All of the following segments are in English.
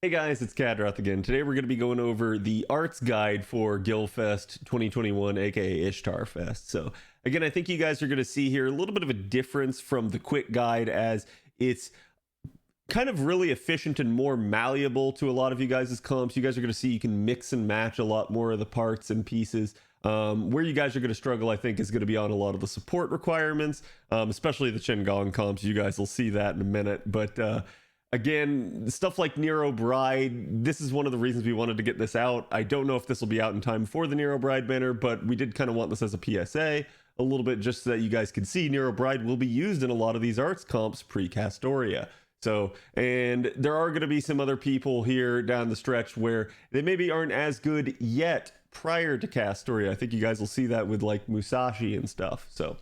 Hey guys, it's Khadroth again. Today we're going to be going over the arts guide for Gilfest 2021, aka Ishtarfest. So again, I think you guys are going to see here a little bit of a difference from the quick guide, as it's kind of really efficient and more malleable to a lot of you guys' comps. You guys are going to see you can mix and match a lot more of the parts and pieces. Where you guys are going to struggle, I think, is going to be on a lot of the support requirements, especially the Chen Gong comps. You guys will see that in a minute, but again, stuff like Nero Bride, this is one of the reasons we wanted to get this out. I don't know if this will be out in time for the Nero Bride banner, but we did kind of want this as a PSA a little bit, just so that you guys could see Nero Bride will be used in a lot of these arts comps pre-Castoria. So, and there are going to be some other people here down the stretch where they maybe aren't as good yet prior to Castoria. I think you guys will see that with like Musashi and stuff. So,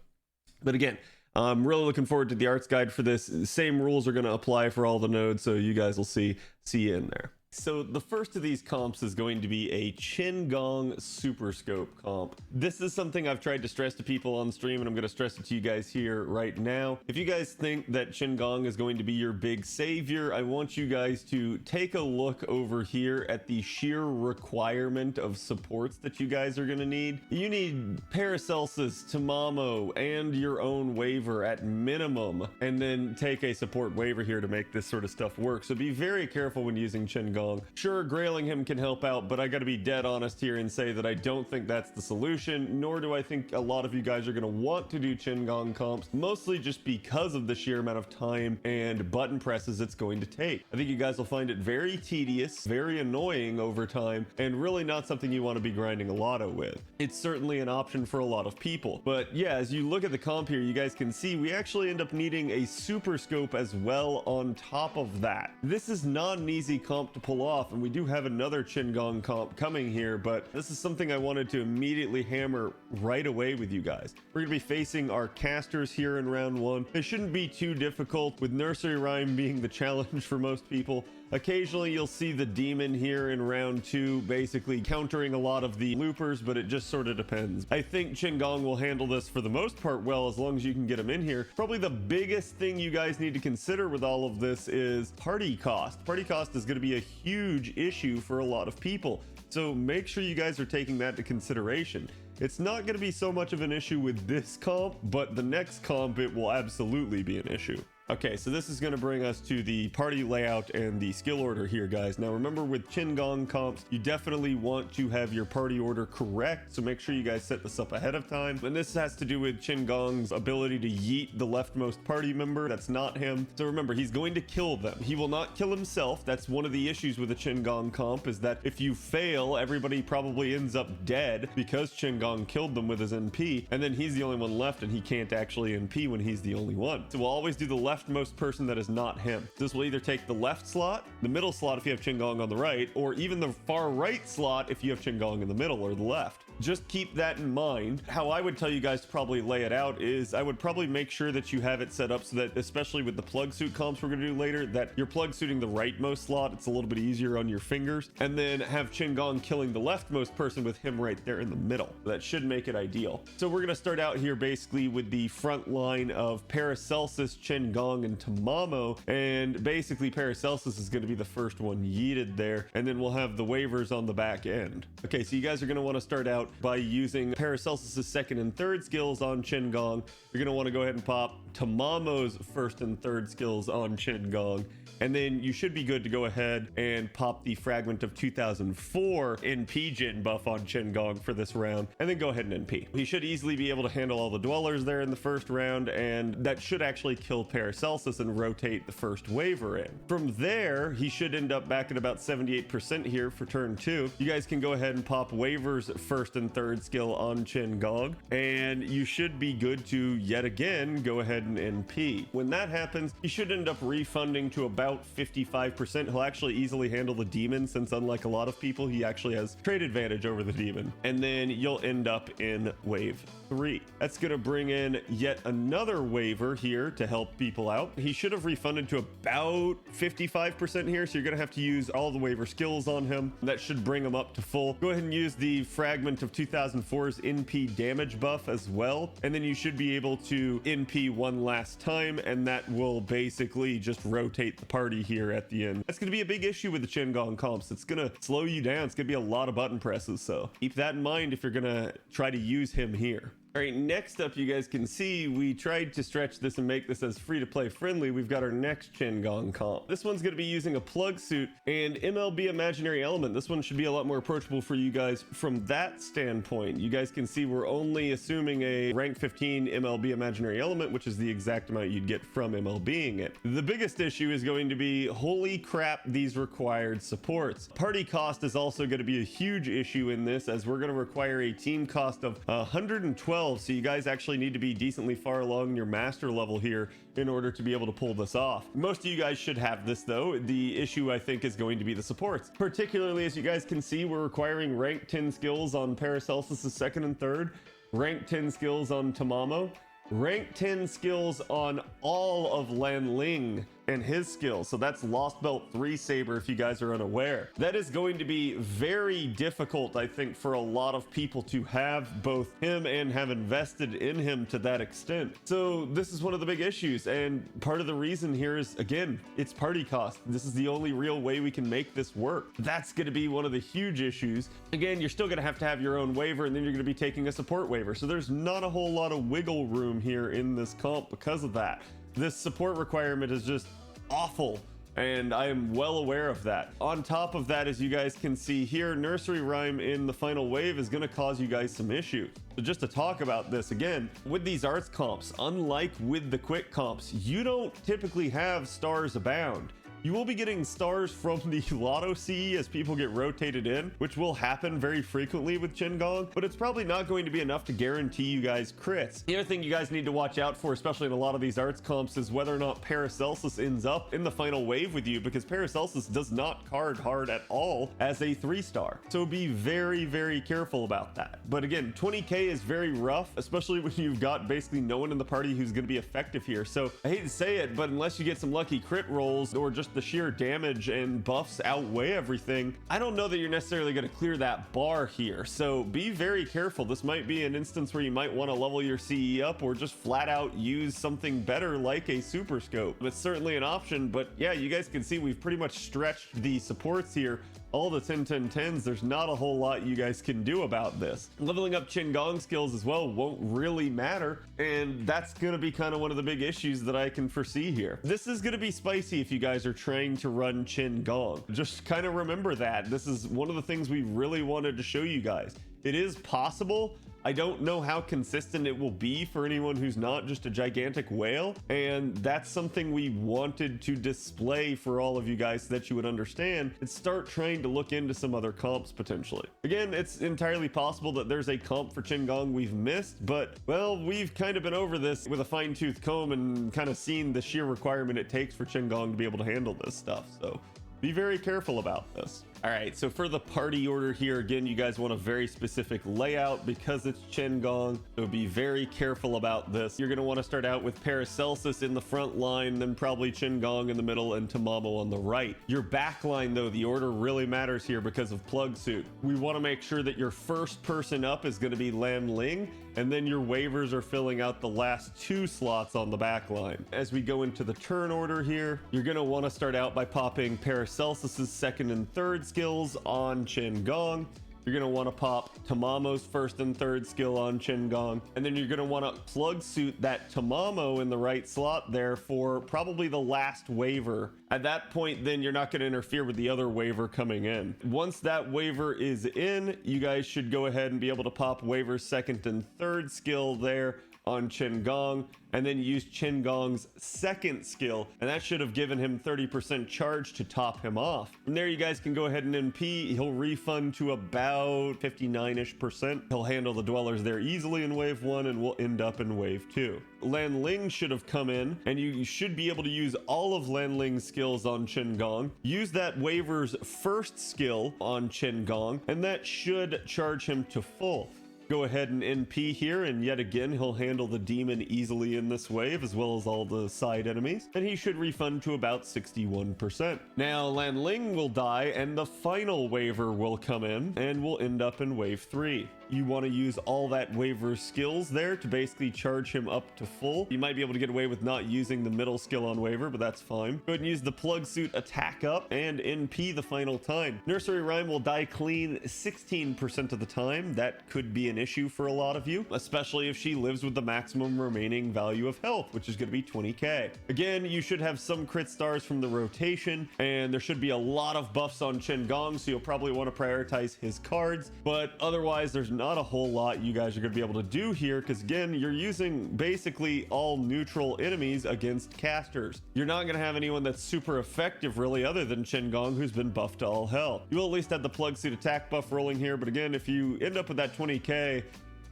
but again, I'm really looking forward to the arts guide for this. Same rules are going to apply for all the nodes, so you guys will see you in there. So the first of these comps is going to be a Chen Gong SuperScope comp. This is something I've tried to stress to people on stream, and I'm going to stress it to you guys here right now. If you guys think that Chen Gong is going to be your big savior, I want you guys to take a look over here at the sheer requirement of supports that you guys are going to need. You need Paracelsus, Tamamo, and your own waiver at minimum, and then take a support waiver here to make this sort of stuff work. So be very careful when using Chen Gong. Sure, grailing him can help out, but I gotta be dead honest here and say that I don't think that's the solution, nor do I think a lot of you guys are gonna want to do Chen Gong comps, mostly just because of the sheer amount of time and button presses it's going to take. I think you guys will find it very tedious, very annoying over time, and really not something you want to be grinding a lotto with. It's certainly an option for a lot of people, but yeah, as you look at the comp here, you guys can see we actually end up needing a SuperScope as well on top of that. This is not an easy comp to pull off, and we do have another Chen Gong comp coming here, but this is something I wanted to immediately hammer right away with you guys. We're gonna be facing our casters here in round one. It shouldn't be too difficult, with Nursery Rhyme being the challenge for most people. Occasionally you'll see the demon here in round two, basically countering a lot of the loopers, but it just sort of depends. I think Chen Gong will handle this for the most part well, as long as you can get him in here. Probably the biggest thing you guys need to consider with all of this is party cost. Party cost is going to be a huge issue for a lot of people, so make sure you guys are taking that into consideration. It's not going to be so much of an issue with this comp, but the next comp it will absolutely be an issue. Okay, so this is going to bring us to the party layout and the skill order here, guys. Now remember, with Chen Gong comps, you definitely want to have your party order correct, so make sure you guys set this up ahead of time. And this has to do with Chen Gong's ability to yeet the leftmost party member that's not him. So remember, he's going to kill them. He will not kill himself. That's one of the issues with a Chen Gong comp, is that if you fail, everybody probably ends up dead because Chen Gong killed them with his NP, and then he's the only one left and he can't actually NP when he's the only one. So we'll always do the leftmost person that is not him. This will either take the left slot, the middle slot if you have Chen Gong on the right, or even the far right slot if you have Chen Gong in the middle or the left. Just keep that in mind. How I would tell you guys to probably lay it out is I would probably make sure that you have it set up so that, especially with the Plugsuit comps we're going to do later, that you're Plugsuiting the rightmost slot. It's a little bit easier on your fingers, and then have Chen Gong killing the leftmost person with him right there in the middle. That should make it ideal. So we're going to start out here basically with the front line of Paracelsus, Chen Gong, and Tamamo, and basically Paracelsus is going to be the first one yeeted there, and then we'll have the waivers on the back end. Okay, so you guys are going to want to start out by using Paracelsus's second and third skills on Chen Gong. You're going to want to go ahead and pop Tamamo's first and third skills on Chen Gong, and then you should be good to go ahead and pop the Fragment of 2004 NP gen buff on Chen Gong for this round, and then go ahead and NP. He should easily be able to handle all the dwellers there in the first round, and that should actually kill Paracelsus and rotate the first waiver in. From there, he should end up back at about 78% here for turn two. You guys can go ahead and pop waivers first and third skill on Chen Gong, and you should be good to yet again go ahead and NP. When that happens, he should end up refunding to about 55%. He'll actually easily handle the demon, since unlike a lot of people, he actually has trade advantage over the demon. And then you'll end up in wave 3. That's going to bring in yet another waiver here to help people out. He should have refunded to about 55% here, so you're going to have to use all the waiver skills on him. That should bring him up to full. Go ahead and use the Fragment of 2004's NP damage buff as well, and then you should be able to NP one last time, and that will basically just rotate the party here at the end. That's going to be a big issue with the Chen Gong comps. It's going to slow you down. It's going to be a lot of button presses. So keep that in mind if you're going to try to use him here. All right, next up, you guys can see we tried to stretch this and make this as free-to-play friendly. We've got our next Chen Gong comp. This one's going to be using a Plugsuit and MLB Imaginary Element. This one should be a lot more approachable for you guys from that standpoint. You guys can see we're only assuming a rank 15 MLB Imaginary Element, which is the exact amount you'd get from MLBing it. The biggest issue is going to be, holy crap, these required supports. Party cost is also going to be a huge issue in this, as we're going to require a team cost of 112. So you guys actually need to be decently far along in your master level here in order to be able to pull this off. Most of you guys should have this though. The issue I think is going to be the supports. Particularly, as you guys can see, we're requiring rank 10 skills on Paracelsus' second and third, rank 10 skills on Tamamo, rank 10 skills on all of Lan Ling and his skills. So that's Lost Belt 3 Saber, if you guys are unaware. That is going to be very difficult, I think, for a lot of people to have both him and have invested in him to that extent. So this is one of the big issues, and part of the reason here is, again, it's party cost. This is the only real way we can make this work. That's going to be one of the huge issues. Again, you're still going to have your own waiver, and then you're going to be taking a support waiver. So there's not a whole lot of wiggle room here in this comp because of that. This support requirement is just awful, and I am well aware of that. On top of that, as you guys can see here, Nursery Rhyme in the final wave is going to cause you guys some issues. So just to talk about this again, with these arts comps, unlike with the quick comps, you don't typically have stars abound. You will be getting stars from the Lotto CE as people get rotated in, which will happen very frequently with Chen Gong, but it's probably not going to be enough to guarantee you guys crits. The other thing you guys need to watch out for, especially in a lot of these arts comps, is whether or not Paracelsus ends up in the final wave with you, because Paracelsus does not card hard at all as a 3-star. So be very, very careful about that. But again, 20k is very rough, especially when you've got basically no one in the party who's going to be effective here. So I hate to say it, but unless you get some lucky crit rolls or just the sheer damage and buffs outweigh everything, I don't know that you're necessarily going to clear that bar here. So be very careful. This might be an instance where you might want to level your CE up, or just flat out use something better like a SuperScope. It's certainly an option, but yeah, you guys can see we've pretty much stretched the supports here. All the 10-10-10s, there's not a whole lot you guys can do about this. Leveling up Chen Gong skills as well won't really matter, and that's going to be kind of one of the big issues that I can foresee here. This is going to be spicy if you guys are trying to run Chen Gong. Just kind of remember that. This is one of the things we really wanted to show you guys. It is possible. I don't know how consistent it will be for anyone who's not just a gigantic whale, and that's something we wanted to display for all of you guys so that you would understand and start trying to look into some other comps potentially. Again, it's entirely possible that there's a comp for Chen Gong we've missed, but well, we've kind of been over this with a fine-tooth comb and kind of seen the sheer requirement it takes for Chen Gong to be able to handle this stuff. So be very careful about this. All right, so for the party order here, again, you guys want a very specific layout because it's Chen Gong, so be very careful about this. You're going to want to start out with Paracelsus in the front line, then probably Chen Gong in the middle and Tamamo on the right. Your back line, though, the order really matters here because of Plugsuit. We want to make sure that your first person up is going to be Lan Ling, and then your waivers are filling out the last 2 slots on the back line. As we go into the turn order here, you're going to want to start out by popping Paracelsus's second and third skills on Chen Gong. You're going to want to pop Tamamo's first and third skill on Chen Gong, and then you're going to want to Plugsuit that Tamamo in the right slot there for probably the last waiver. At that point, then you're not going to interfere with the other waiver coming in. Once that waiver is in, you guys should go ahead and be able to pop waiver's second and third skill there on Chen Gong, and then use Chen Gong's second skill, and that should have given him 30% charge to top him off. From there, you guys can go ahead and NP. He'll refund to about 59-ish%. He'll handle the dwellers there easily in wave 1, and we'll end up in wave 2. Lan Ling should have come in, and you should be able to use all of Lan Ling's skills on Chen Gong. Use that waiver's first skill on Chen Gong, and that should charge him to full. Go ahead and NP here, and yet again he'll handle the demon easily in this wave, as well as all the side enemies, and he should refund to about 61%. Now Lan Ling will die, and the final waiver will come in, and we'll end up in wave 3. You want to use all that waiver skills there to basically charge him up to full. You might be able to get away with not using the middle skill on waiver, but that's fine. Go ahead and use the Plugsuit attack up and NP the final time. Nursery Rhyme will die clean 16% of the time. That could be an issue for a lot of you, especially if she lives with the maximum remaining value of health, which is going to be 20k. Again, you should have some crit stars from the rotation, and there should be a lot of buffs on Chen Gong, so you'll probably want to prioritize his cards, but otherwise there's not a whole lot you guys are going to be able to do here, because again, you're using basically all neutral enemies against casters. You're not going to have anyone that's super effective really, other than Chen Gong, who's been buffed to all hell. You will at least have the Plugsuit attack buff rolling here, but again, if you end up with that 20k,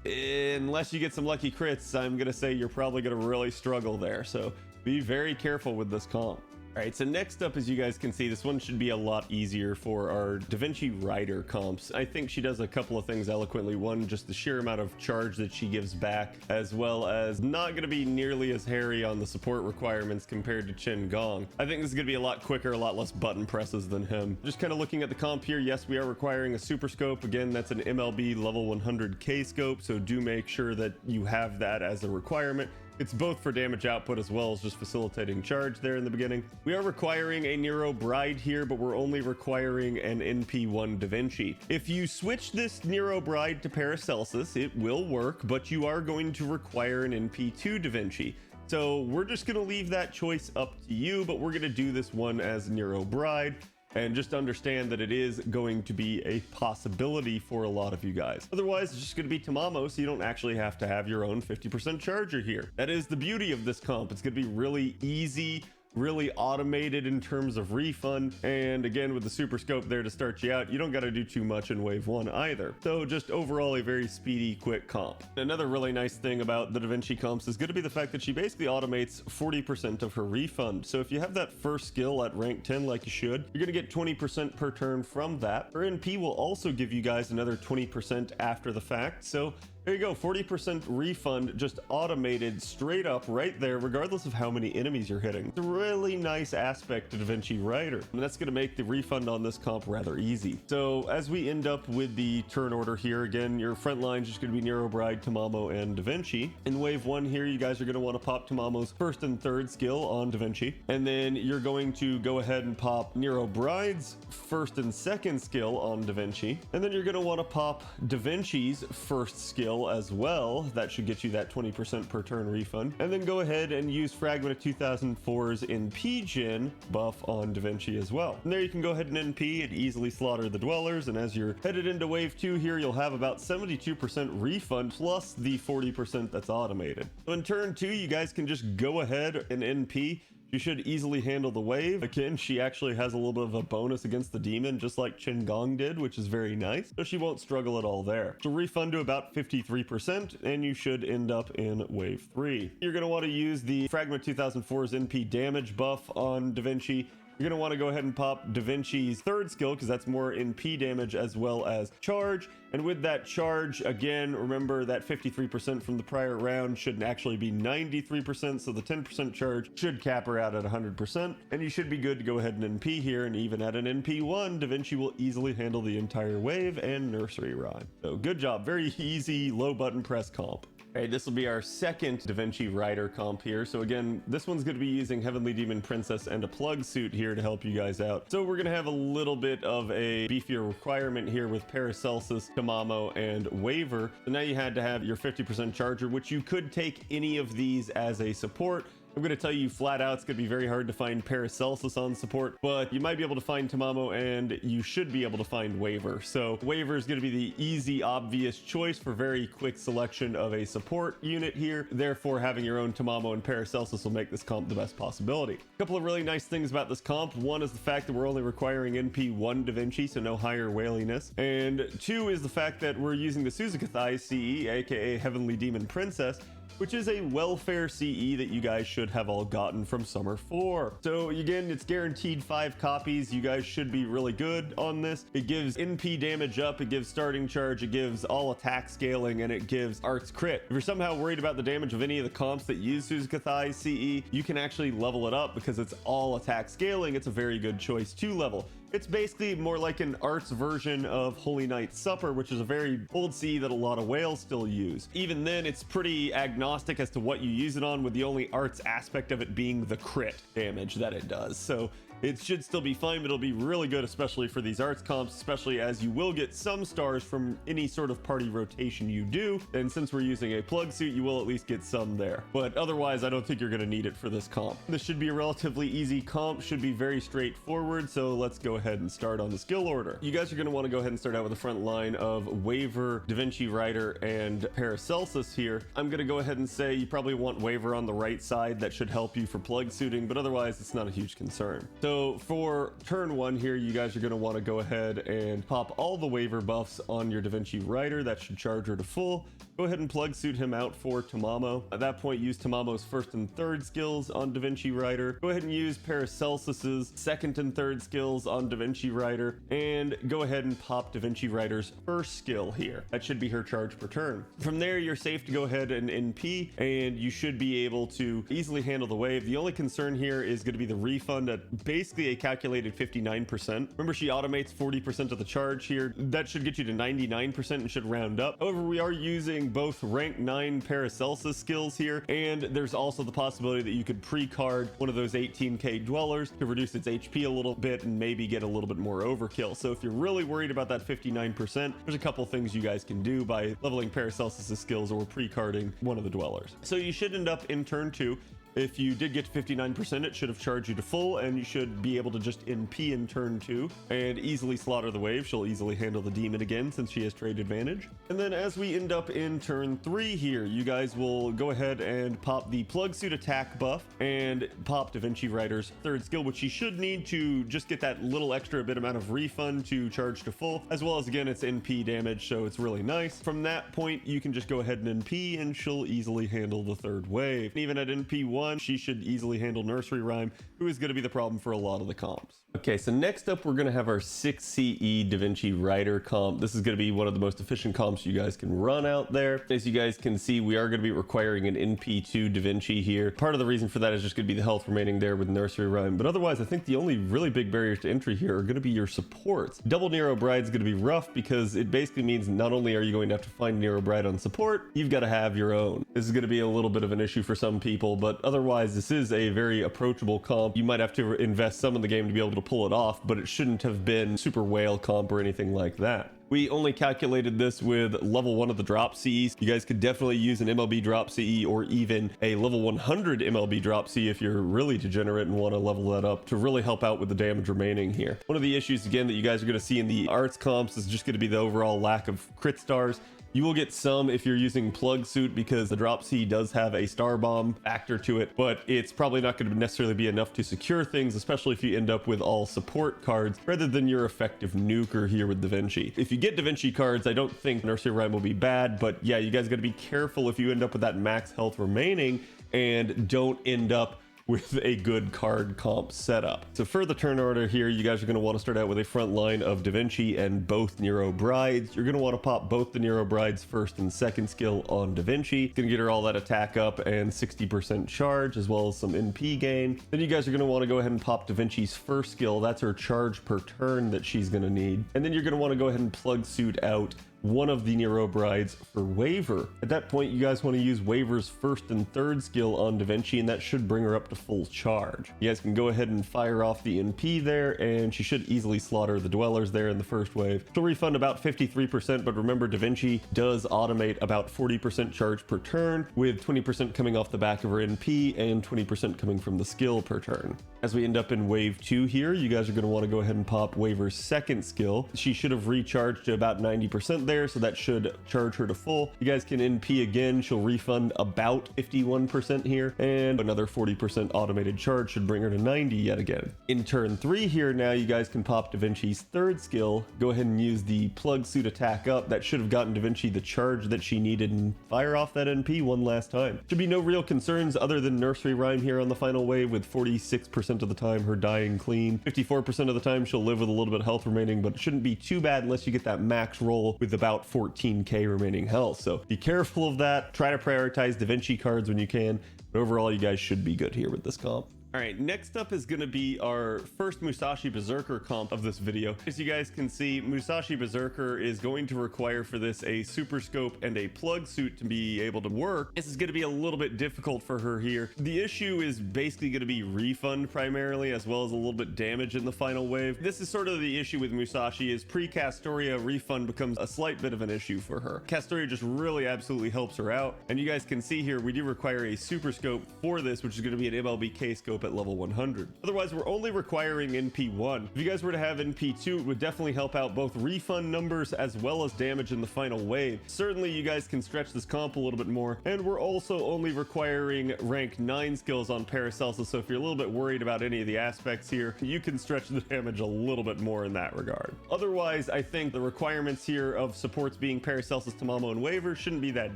unless you get some lucky crits, I'm going to say you're probably going to really struggle there, so be very careful with this comp. All right, so next up, as you guys can see, this one should be a lot easier for our Da Vinci Rider comps. I think she does a couple of things eloquently. One, just the sheer amount of charge that she gives back, as well as not going to be nearly as hairy on the support requirements compared to Chen Gong. I think this is going to be a lot quicker, a lot less button presses than him. Just kind of looking at the comp here, yes, we are requiring a SuperScope. Again, that's an MLB level 100 Kscope, so do make sure that you have that as a requirement. It's both for damage output as well as just facilitating charge there in the beginning. We are requiring a Nero Bride here, but we're only requiring an NP1 Da Vinci. If you switch this Nero Bride to Paracelsus, it will work, but you are going to require an NP2 Da Vinci. So we're just going to leave that choice up to you, but we're going to do this one as Nero Bride. And just understand that it is going to be a possibility for a lot of you guys. Otherwise, it's just going to be Tamamo, so you don't actually have to have your own 50% charger here. That is the beauty of this comp. It's going to be really easy, really automated in terms of refund, and again with the SuperScope there to start you out, you don't got to do too much in wave 1 either. So just overall a very speedy, quick comp. Another really nice thing about the Da Vinci comps is going to be the fact that she basically automates 40% of her refund. So if you have that first skill at rank 10 like you should, you're going to get 20% per turn from that. Her NP will also give you guys another 20% after the fact, so there you go, 40% refund just automated straight up right there, regardless of how many enemies you're hitting. It's a really nice aspect to Da Vinci Rider, and that's going to make the refund on this comp rather easy. So as we end up with the turn order here, again, your front line is just going to be Nero Bride, Tamamo, and Da Vinci. In wave 1 here, you guys are going to want to pop Tamamo's first and third skill on Da Vinci, and then you're going to go ahead and pop Nero Bride's first and second skill on Da Vinci, and then you're going to want to pop Da Vinci's first skill as well. That should get you that 20% per turn refund, and then go ahead and use Fragment of 2004's NP Gen buff on Da Vinci as well. And there you can go ahead and NP and easily slaughter the dwellers, and as you're headed into wave 2 here, you'll have about 72% refund plus the 40% that's automated. So in turn 2, you guys can just go ahead and NP. You should easily handle the wave. Again, she actually has a little bit of a bonus against the demon, just like Chen Gong did, which is very nice. So she won't struggle at all there. So refund to about 53%, and you should end up in wave 3. You're going to want to use the Fragment 2004's NP damage buff on Da Vinci. You're going to want to go ahead and pop Da Vinci's third skill, because that's more NP damage as well as charge. And with that charge, again, remember that 53% from the prior round should actually be 93%, so the 10% charge should cap her out at 100%. And you should be good to go ahead and NP here, and even at an NP1, Da Vinci will easily handle the entire wave and Nursery Rhyme. So good job, very easy, low button press comp. All right, this will be our second Da Vinci Rider comp here. So again, this one's going to be using Heavenly Demon Princess and a Plugsuit here to help you guys out. So we're going to have a little bit of a beefier requirement here with Paracelsus, Tamamo, and Waiver. So now you had to have your 50% charger, which you could take any of these as a support. I'm going to tell you flat out, it's going to be very hard to find Paracelsus on support, but you might be able to find Tamamo, and you should be able to find Waiver. So Waiver is going to be the easy, obvious choice for very quick selection of a support unit here. Therefore, having your own Tamamo and Paracelsus will make this comp the best possibility. A couple of really nice things about this comp. One is the fact that we're only requiring NP1 Da Vinci, so no higher whaliness. And 2 is the fact that we're using the Suzuka Thai CE, aka Heavenly Demon Princess, which is a welfare CE that you guys should have all gotten from Summer 4. So again, it's guaranteed 5 copies. You guys should be really good on this. It gives NP damage up, it gives starting charge, it gives all attack scaling, and it gives arts crit. If you're somehow worried about the damage of any of the comps that use Suzukathai's CE, you can actually level it up because it's all attack scaling. It's a very good choice to level. It's basically more like an arts version of Holy Night Supper, which is a very old CE that a lot of whales still use. Even then, it's pretty agnostic as to what you use it on, with the only arts aspect of it being the crit damage that it does. So it should still be fine, but it'll be really good, especially for these arts comps, especially as you will get some stars from any sort of party rotation you do. And since we're using a Plugsuit, you will at least get some there. But otherwise, I don't think you're going to need it for this comp. This should be a relatively easy comp, should be very straightforward. So let's go ahead and start on the skill order. You guys are going to want to go ahead and start out with the front line of Waver, Da Vinci Rider, and Paracelsus here. I'm going to go ahead and say you probably want Waver on the right side. That should help you for plug suiting, but otherwise it's not a huge concern. So for turn 1 here, you guys are going to want to go ahead and pop all the Waver buffs on your Da Vinci Rider. That should charge her to full. Go ahead and plug suit him out for Tamamo. At that point, use Tamamo's first and third skills on Da Vinci Rider. Go ahead and use Paracelsus's second and third skills on Da Vinci Rider, and go ahead and pop Da Vinci Rider's first skill here. That should be her charge per turn. From there, you're safe to go ahead and NP, and you should be able to easily handle the wave. The only concern here is going to be the refund at basically a calculated 59%. Remember, she automates 40% of the charge here. That should get you to 99% and should round up. However, we are using both rank 9 Paracelsus skills here, and there's also the possibility that you could pre-card one of those 18k dwellers to reduce its HP a little bit and maybe get a little bit more overkill. So if you're really worried about that 59%, there's a couple things you guys can do by leveling Paracelsus's skills or pre-carding one of the dwellers. So you should end up in turn 2. If you did get to 59%, it should have charged you to full, and you should be able to just NP in turn 2 and easily slaughter the wave. She'll easily handle the demon again since she has trade advantage. And then as we end up in turn 3 here, you guys will go ahead and pop the Plugsuit attack buff and pop Da Vinci Rider's third skill, which she should need to just get that little extra bit amount of refund to charge to full, as well as, again, it's NP damage, so it's really nice. From that point, you can just go ahead and NP, and she'll easily handle the third wave. And even at NP 1, she should easily handle Nursery Rhyme, who is going to be the problem for a lot of the comps. Okay, so next up, we're going to have our 6 CE Da Vinci Rider comp. This is going to be one of the most efficient comps you guys can run out there. As you guys can see, we are going to be requiring an NP2 Da Vinci here. Part of the reason for that is just going to be the health remaining there with Nursery Rhyme, but otherwise, I think the only really big barriers to entry here are going to be your supports. Double Nero Bride is going to be rough because it basically means not only are you going to have to find Nero Bride on support, you've got to have your own. This is going to be a little bit of an issue for some people, but otherwise, this is a very approachable comp. You might have to invest some in the game to be able to pull it off, but it shouldn't have been super whale comp or anything like that. We only calculated this with level 1 of the drop CE. You guys could definitely use an MLB drop CE or even a level 100 MLB drop CE if you're really degenerate and want to level that up to really help out with the damage remaining here. One of the issues, again, that you guys are going to see in the arts comps is just going to be the overall lack of crit stars. You will get some if you're using Plugsuit because the drop C does have a star bomb factor to it, but it's probably not going to necessarily be enough to secure things, especially if you end up with all support cards rather than your effective nuker here with Da Vinci. If you get Da Vinci cards, I don't think Nursery Rhyme will be bad, but yeah, you guys got to be careful if you end up with that max health remaining and don't end up with a good card comp setup. So for the turn order here, you guys are going to want to start out with a front line of Da Vinci and both Nero Brides. You're going to want to pop both the Nero Brides first and second skill on Da Vinci. Going to get her all that attack up and 60% charge, as well as some NP gain. Then you guys are going to want to go ahead and pop Da Vinci's first skill. That's her charge per turn that she's going to need. And then you're going to want to go ahead and plug suit out one of the Nero Brides for Waver. At that point, you guys want to use Waver's first and third skill on Da Vinci, and that should bring her up to full charge. You guys can go ahead and fire off the NP there, and she should easily slaughter the Dwellers there in the first wave. She'll refund about 53%, but remember, Da Vinci does automate about 40% charge per turn, with 20% coming off the back of her NP and 20% coming from the skill per turn. As we end up in wave 2 here, you guys are going to want to go ahead and pop Waver's second skill. She should have recharged to about 90% there. there, so that should charge her to full. You guys can NP again. She'll refund about 51% here, and another 40% automated charge should bring her to 90 yet again. In turn 3 here, now you guys can pop Da Vinci's third skill. Go ahead and use the Plugsuit attack up. That should have gotten Da Vinci the charge that she needed and fire off that NP one last time. Should be no real concerns other than nursery rhyme here on the final wave, with 46% of the time her dying clean. 54% of the time she'll live with a little bit of health remaining, but it shouldn't be too bad unless you get that max roll with about 14k remaining health. So be careful of that. Try to prioritize Da Vinci cards when you can. But overall, you guys should be good here with this comp. All right, next up is going to be our first Musashi Berserker comp of this video. As you guys can see, Musashi Berserker is going to require for this a SuperScope and a Plugsuit to be able to work. This is going to be a little bit difficult for her here. The issue is basically going to be refund primarily, as well as a little bit damage in the final wave. This is sort of the issue with Musashi, is pre-Castoria refund becomes a slight bit of an issue for her. Castoria just really absolutely helps her out. And you guys can see here, we do require a SuperScope for this, which is going to be an MLB Kscope at level 100. Otherwise, we're only requiring NP1. If you guys were to have NP2, it would definitely help out both refund numbers as well as damage in the final wave. Certainly, you guys can stretch this comp a little bit more, and we're also only requiring rank 9 skills on Paracelsus, so if you're a little bit worried about any of the aspects here, you can stretch the damage a little bit more in that regard. Otherwise, I think the requirements here of supports being Paracelsus, Tamamo, and Waver shouldn't be that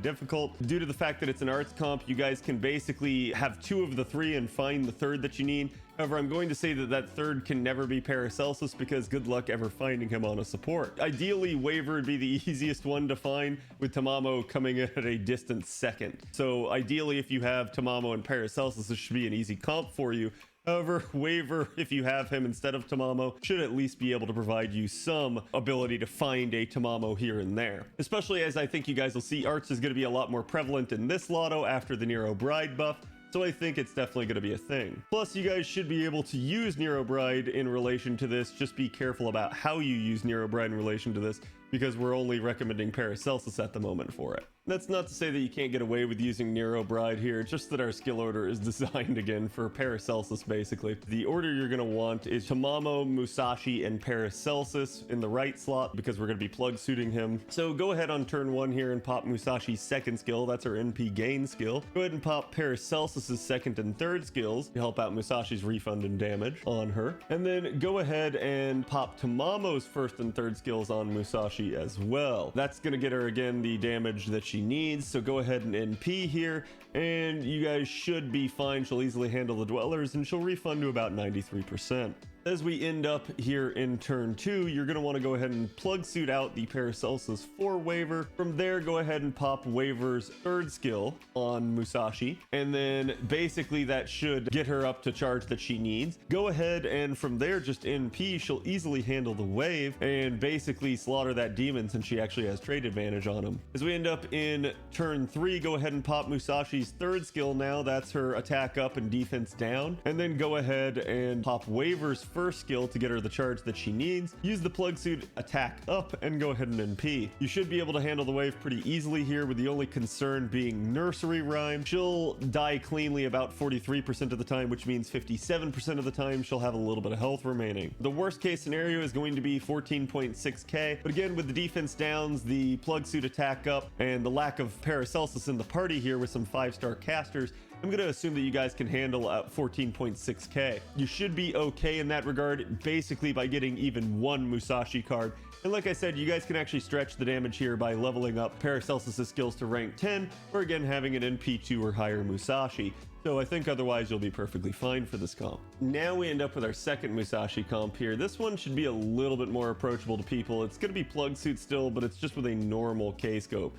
difficult. Due to the fact that it's an arts comp, you guys can basically have 2 of the 3 and find the third that you need. However, I'm going to say that that third can never be Paracelsus, because good luck ever finding him on a support. Ideally, Waver would be the easiest one to find, with Tamamo coming in at a distant second. So ideally, if you have Tamamo and Paracelsus, this should be an easy comp for you. However, Waver, if you have him instead of Tamamo, should at least be able to provide you some ability to find a Tamamo here and there. Especially as I think you guys will see, arts is going to be a lot more prevalent in this lotto after the Nero Bride buff. So I think it's definitely going to be a thing. Plus, you guys should be able to use Nero Bride in relation to this. Just be careful about how you use Nero Bride in relation to this, because we're only recommending Paracelsus at the moment for it. That's not to say that you can't get away with using Nero Bride here, just that our skill order is designed again for Paracelsus basically. The order you're going to want is Tamamo, Musashi, and Paracelsus in the right slot, because we're going to be plug suiting him. So go ahead on turn 1 here and pop Musashi's second skill. That's our NP gain skill. Go ahead and pop Paracelsus's second and third skills to help out Musashi's refund and damage on her. And then go ahead and pop Tamamo's first and third skills on Musashi as well. That's going to get her again the damage that she needs. So go ahead and NP here, and you guys should be fine. She'll easily handle the dwellers, and she'll refund to about 93%. As we end up here in turn 2, you're going to want to go ahead and plug suit out the Paracelsus 4 Waver. From there, go ahead and pop Waver's third skill on Musashi, and then basically that should get her up to charge that she needs. Go ahead and from there just NP. She'll easily handle the wave and basically slaughter that demon, since she actually has trade advantage on him. As we end up in turn 3, go ahead and pop Musashi's third skill now. That's her attack up and defense down. And then go ahead and pop Waver's first skill to get her the charge that she needs. Use the Plugsuit attack up and go ahead and NP. You should be able to handle the wave pretty easily here, with the only concern being nursery rhyme. She'll die cleanly about 43% of the time, which means 57% of the time she'll have a little bit of health remaining. The worst case scenario is going to be 14.6k, but again, with the defense downs, the Plugsuit attack up, and the lack of Paracelsus in the party here with some 5-star casters, I'm going to assume that you guys can handle 14.6k. You should be okay in that regard, basically by getting even 1 Musashi card. And like I said, you guys can actually stretch the damage here by leveling up Paracelsus' skills to rank 10, or again having an NP2 or higher Musashi. So I think otherwise you'll be perfectly fine for this comp. Now we end up with our second Musashi comp here. This one should be a little bit more approachable to people. It's going to be Plugsuit still, but it's just with a normal Kscope.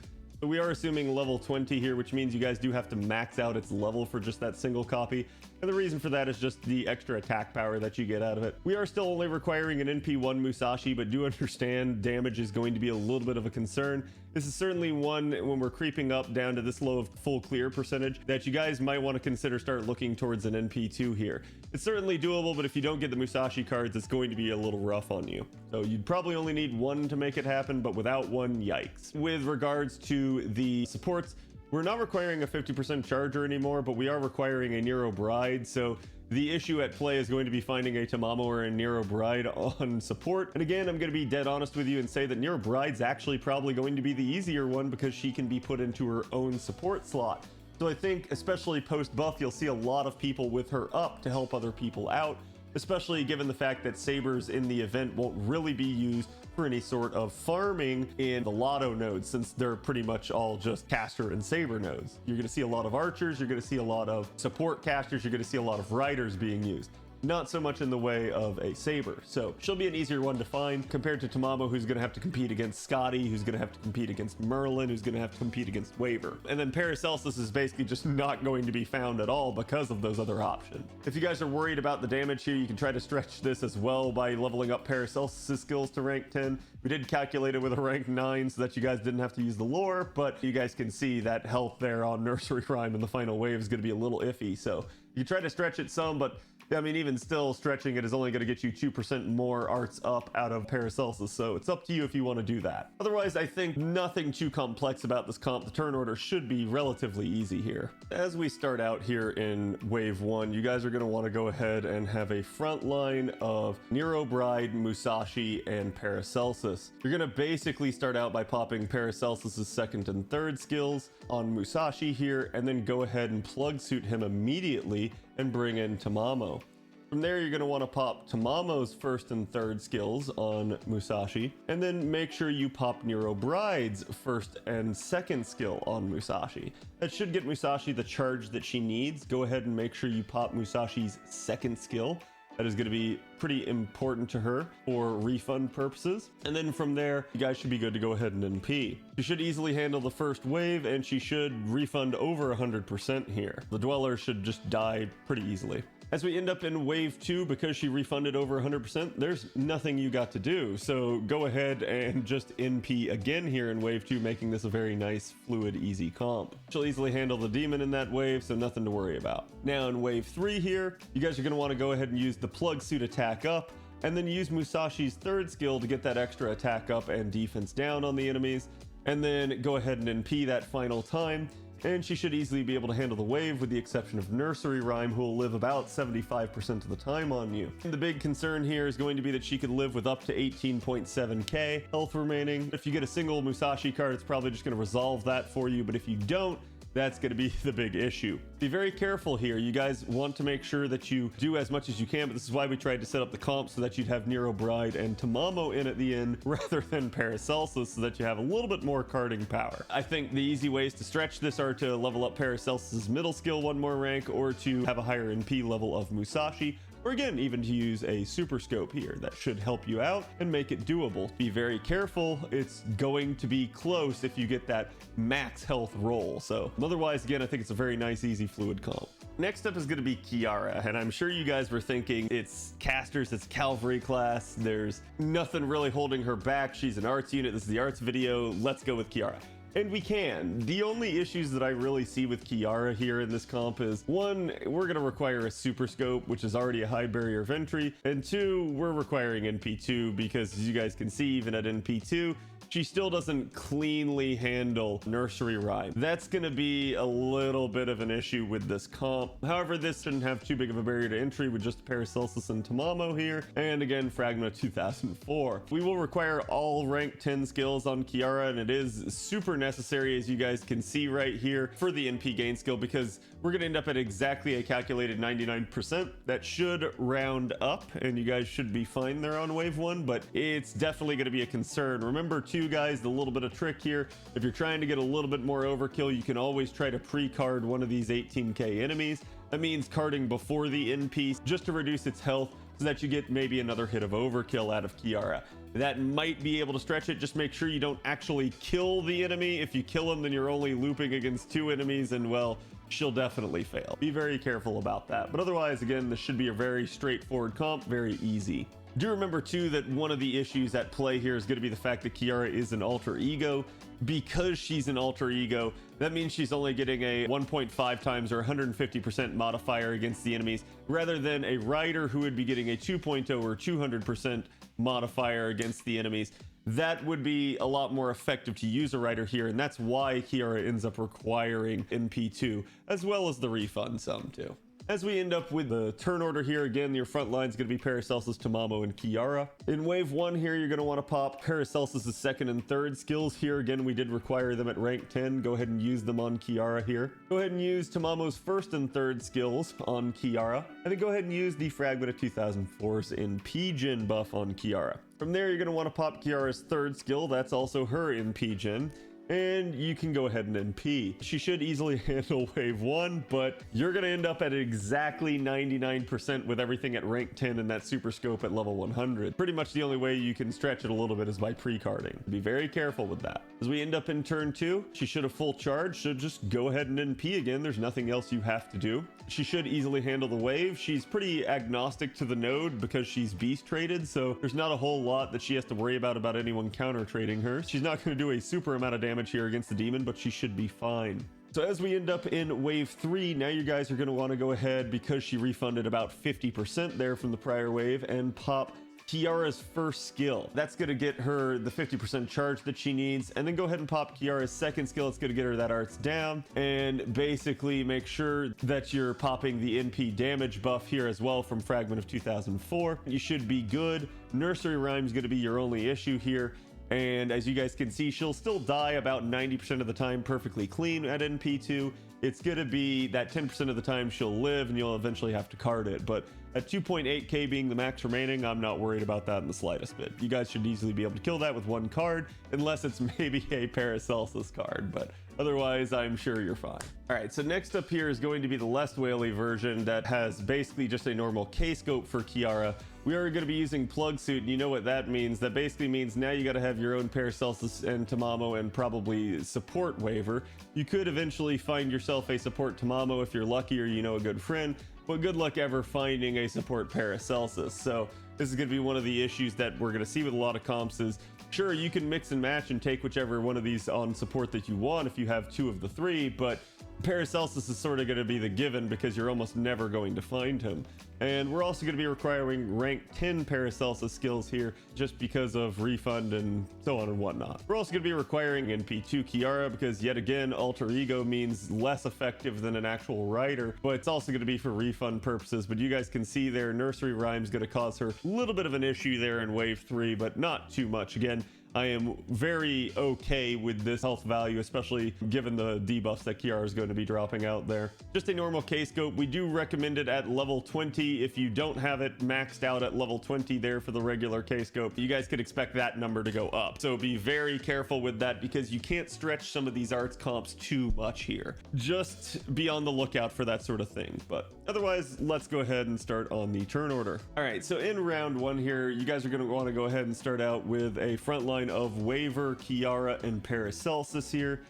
So we are assuming level 20 here, which means you guys do have to max out its level for just that single copy. And the reason for that is just the extra attack power that you get out of it. We are still only requiring an NP1 Musashi, but do understand damage is going to be a little bit of a concern. This is certainly one, when we're creeping up down to this low of full clear percentage, that you guys might want to consider start looking towards an NP2 here. It's certainly doable, but if you don't get the Musashi cards, it's going to be a little rough on you. So you'd probably only need 1 to make it happen, but without 1, yikes. With regards to the supports, we're not requiring a 50% charger anymore, but we are requiring a Nero Bride. So The issue at play is going to be finding a Tamamo or a Nero Bride on support. And again, I'm going to be dead honest with you and say that Nero Bride's actually probably going to be the easier one because she can be put into her own support slot. So I think, especially post-buff, you'll see a lot of people with her up to help other people out, especially given the fact that sabers in the event won't really be used for any sort of farming in the lotto nodes, since they're pretty much all just caster and saber nodes. You're going to see a lot of archers, you're going to see a lot of support casters, you're going to see a lot of riders being used. Not so much in the way of a saber. So she'll be an easier one to find compared to Tamamo, who's going to have to compete against Scotty, who's going to have to compete against Merlin, who's going to have to compete against Waver. And then Paracelsus is basically just not going to be found at all because of those other options. If you guys are worried about the damage here, you can try to stretch this as well by leveling up Paracelsus' skills to rank 10. We did calculate it with a rank 9 so that you guys didn't have to use the lore, but you guys can see that health there on Nursery Rhyme in the final wave is going to be a little iffy. So you try to stretch it some, but I mean, even still, stretching it is only going to get you 2% more arts up out of Paracelsus, so it's up to you if you want to do that. Otherwise, I think nothing too complex about this comp. The turn order should be relatively easy here. As we start out here in Wave 1, you guys are going to want to go ahead and have a front line of Nero Bride, Musashi, and Paracelsus. You're going to basically start out by popping Paracelsus' second and third skills on Musashi here, and then go ahead and Plugsuit him immediately and bring in Tamamo. From there, you're going to want to pop Tamamo's first and third skills on Musashi, and then make sure you pop Nero Bride's first and second skill on Musashi. That should get Musashi the charge that she needs. Go ahead and make sure you pop Musashi's second skill. That is going to be pretty important to her for refund purposes. And then from there, you guys should be good to go ahead and NP. She should easily handle the first wave, and she should refund over 100% here. The Dweller should just die pretty easily. As we end up in Wave 2, because she refunded over 100%, there's nothing you got to do. So go ahead and just NP again here in Wave 2, making this a very nice, fluid, easy comp. She'll easily handle the demon in that wave, so nothing to worry about. Now in Wave 3 here, you guys are going to want to go ahead and use the Plugsuit attack up, and then use Musashi's third skill to get that extra attack up and defense down on the enemies, and then go ahead and NP that final time. And she should easily be able to handle the wave, with the exception of Nursery Rhyme, who will live about 75% of the time on you. And the big concern here is going to be that she could live with up to 18.7k health remaining. If you get a single Musashi card, it's probably just going to resolve that for you, but if you don't, that's going to be the big issue. Be very careful here. You guys want to make sure that you do as much as you can, but this is why we tried to set up the comp so that you'd have Nero Bride and Tamamo in at the end rather than Paracelsus, so that you have a little bit more carding power. I think the easy ways to stretch this are to level up Paracelsus' middle skill one more rank, or to have a higher NP level of Musashi, or again, even to use a SuperScope here. That should help you out and make it doable. Be very careful. It's going to be close if you get that max health roll. So otherwise, again, I think it's a very nice, easy, fluid comp. Next up is going to be Kiara, and I'm sure you guys were thinking it's casters, it's cavalry class, there's nothing really holding her back, she's an arts unit, this is the arts video, let's go with Kiara. And we can. The only issues that I really see with Kiara here in this comp is, one, we're going to require a SuperScope, which is already a high barrier of entry, and two, we're requiring NP2, because as you guys can see, even at NP2, she still doesn't cleanly handle Nursery Rhyme. That's going to be a little bit of an issue with this comp. However, this shouldn't have too big of a barrier to entry with just Paracelsus and Tamamo here, and again, Fragment 2004. We will require all rank 10 skills on Kiara, and it is super necessary, as you guys can see right here, for the NP gain skill, because we're going to end up at exactly a calculated 99%. That should round up, and you guys should be fine there on Wave 1, but it's definitely going to be a concern. Remember, too, guys, the little bit of trick here, if you're trying to get a little bit more overkill, you can always try to pre-card one of these 18k enemies. That means carding before the NP just to reduce its health, so that you get maybe another hit of overkill out of Kiara. That might be able to stretch it. Just make sure you don't actually kill the enemy. If you kill him, then you're only looping against 2 enemies, and well, she'll definitely fail. Be very careful about that. But otherwise, again, this should be a very straightforward comp, very easy. Do remember too that one of the issues at play here is going to be the fact that Kiara is an alter ego. Because she's an alter ego, that means she's only getting a 1.5 times or 150% modifier against the enemies, rather than a rider who would be getting a 2.0 or 200% modifier against the enemies. That would be a lot more effective to use a rider here, and that's why Kiara ends up requiring NP2, as well as the refund sum too. As we end up with the turn order here, again, your front line is going to be Paracelsus, Tamamo, and Kiara. In wave 1 here, you're going to want to pop Paracelsus' second and third skills here. Again, we did require them at rank 10. Go ahead and use them on Kiara here. Go ahead and use Tamamo's first and third skills on Kiara. And then go ahead and use the Fragment of 2004's NP Gen buff on Kiara. From there, you're going to want to pop Kiara's third skill. That's also her NP Gen. And you can go ahead and NP. She should easily handle wave 1, but you're going to end up at exactly 99% with everything at rank 10 and that SuperScope at level 100. Pretty much the only way you can stretch it a little bit is by pre-carding. Be very careful with that. As we end up in turn 2, she should have full charge, so just go ahead and NP again. There's nothing else you have to do. She should easily handle the wave. She's pretty agnostic to the node because she's beast traded, so there's not a whole lot that she has to worry about anyone counter trading her. She's not going to do a super amount of damage here against the demon, but she should be fine. So as we end up in wave 3, now you guys are going to want to go ahead, because she refunded about 50% there from the prior wave, and pop Kiara's first skill. That's going to get her the 50% charge that she needs, and then go ahead and pop Kiara's second skill. It's going to get her that arts down, and basically make sure that you're popping the NP damage buff here as well from Fragment of 2004. You should be good. Nursery Rhyme is going to be your only issue here. And as you guys can see, she'll still die about 90% of the time perfectly clean at NP2. It's going to be that 10% of the time she'll live and you'll eventually have to card it. But at 2.8k being the max remaining, I'm not worried about that in the slightest bit. You guys should easily be able to kill that with one card, unless it's maybe a Paracelsus card, but otherwise I'm sure you're fine. All right, so next up here is going to be the less whaley version that has basically just a normal Kscope for Kiara. We are going to be using Plugsuit, and you know what that means. That basically means now you got to have your own Paracelsus and Tamamo and probably support waiver. You could eventually find yourself a support Tamamo if you're lucky or you know a good friend, but good luck ever finding a support Paracelsus. So this is going to be one of the issues that we're going to see with a lot of comps is, sure, you can mix and match and take whichever one of these on support that you want if you have 2 of the 3, but Paracelsus is sort of going to be the given because you're almost never going to find him. And we're also going to be requiring rank 10 Paracelsus skills here just because of refund and so on and whatnot. We're also going to be requiring NP2 Kiara because yet again, alter ego means less effective than an actual writer, but it's also going to be for refund purposes. But you guys can see there, Nursery Rhyme is going to cause her a little bit of an issue there in wave 3, but not too much. Again, I am very okay with this health value, especially given the debuffs that Kiara is going to be dropping out there. Just a normal Kscope. We do recommend it at level 20. If you don't have it maxed out at level 20 there for the regular Kscope, you guys could expect that number to go up. So be very careful with that because you can't stretch some of these arts comps too much here. Just be on the lookout for that sort of thing. But otherwise, let's go ahead and start on the turn order. All right, so in round 1 here, you guys are going to want to go ahead and start out with a front line of Waiver, Kiara, and Paracelsus here.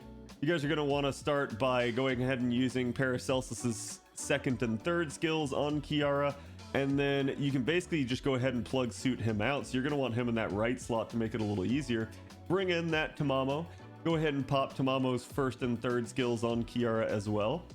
You guys are going to want to start by going ahead and using Paracelsus's second and third skills on Kiara, and then you can basically just go ahead and Plugsuit him out. So you're going to want him in that right slot to make it a little easier. Bring in that Tamamo. Go ahead and pop Tamamo's first and third skills on Kiara as well.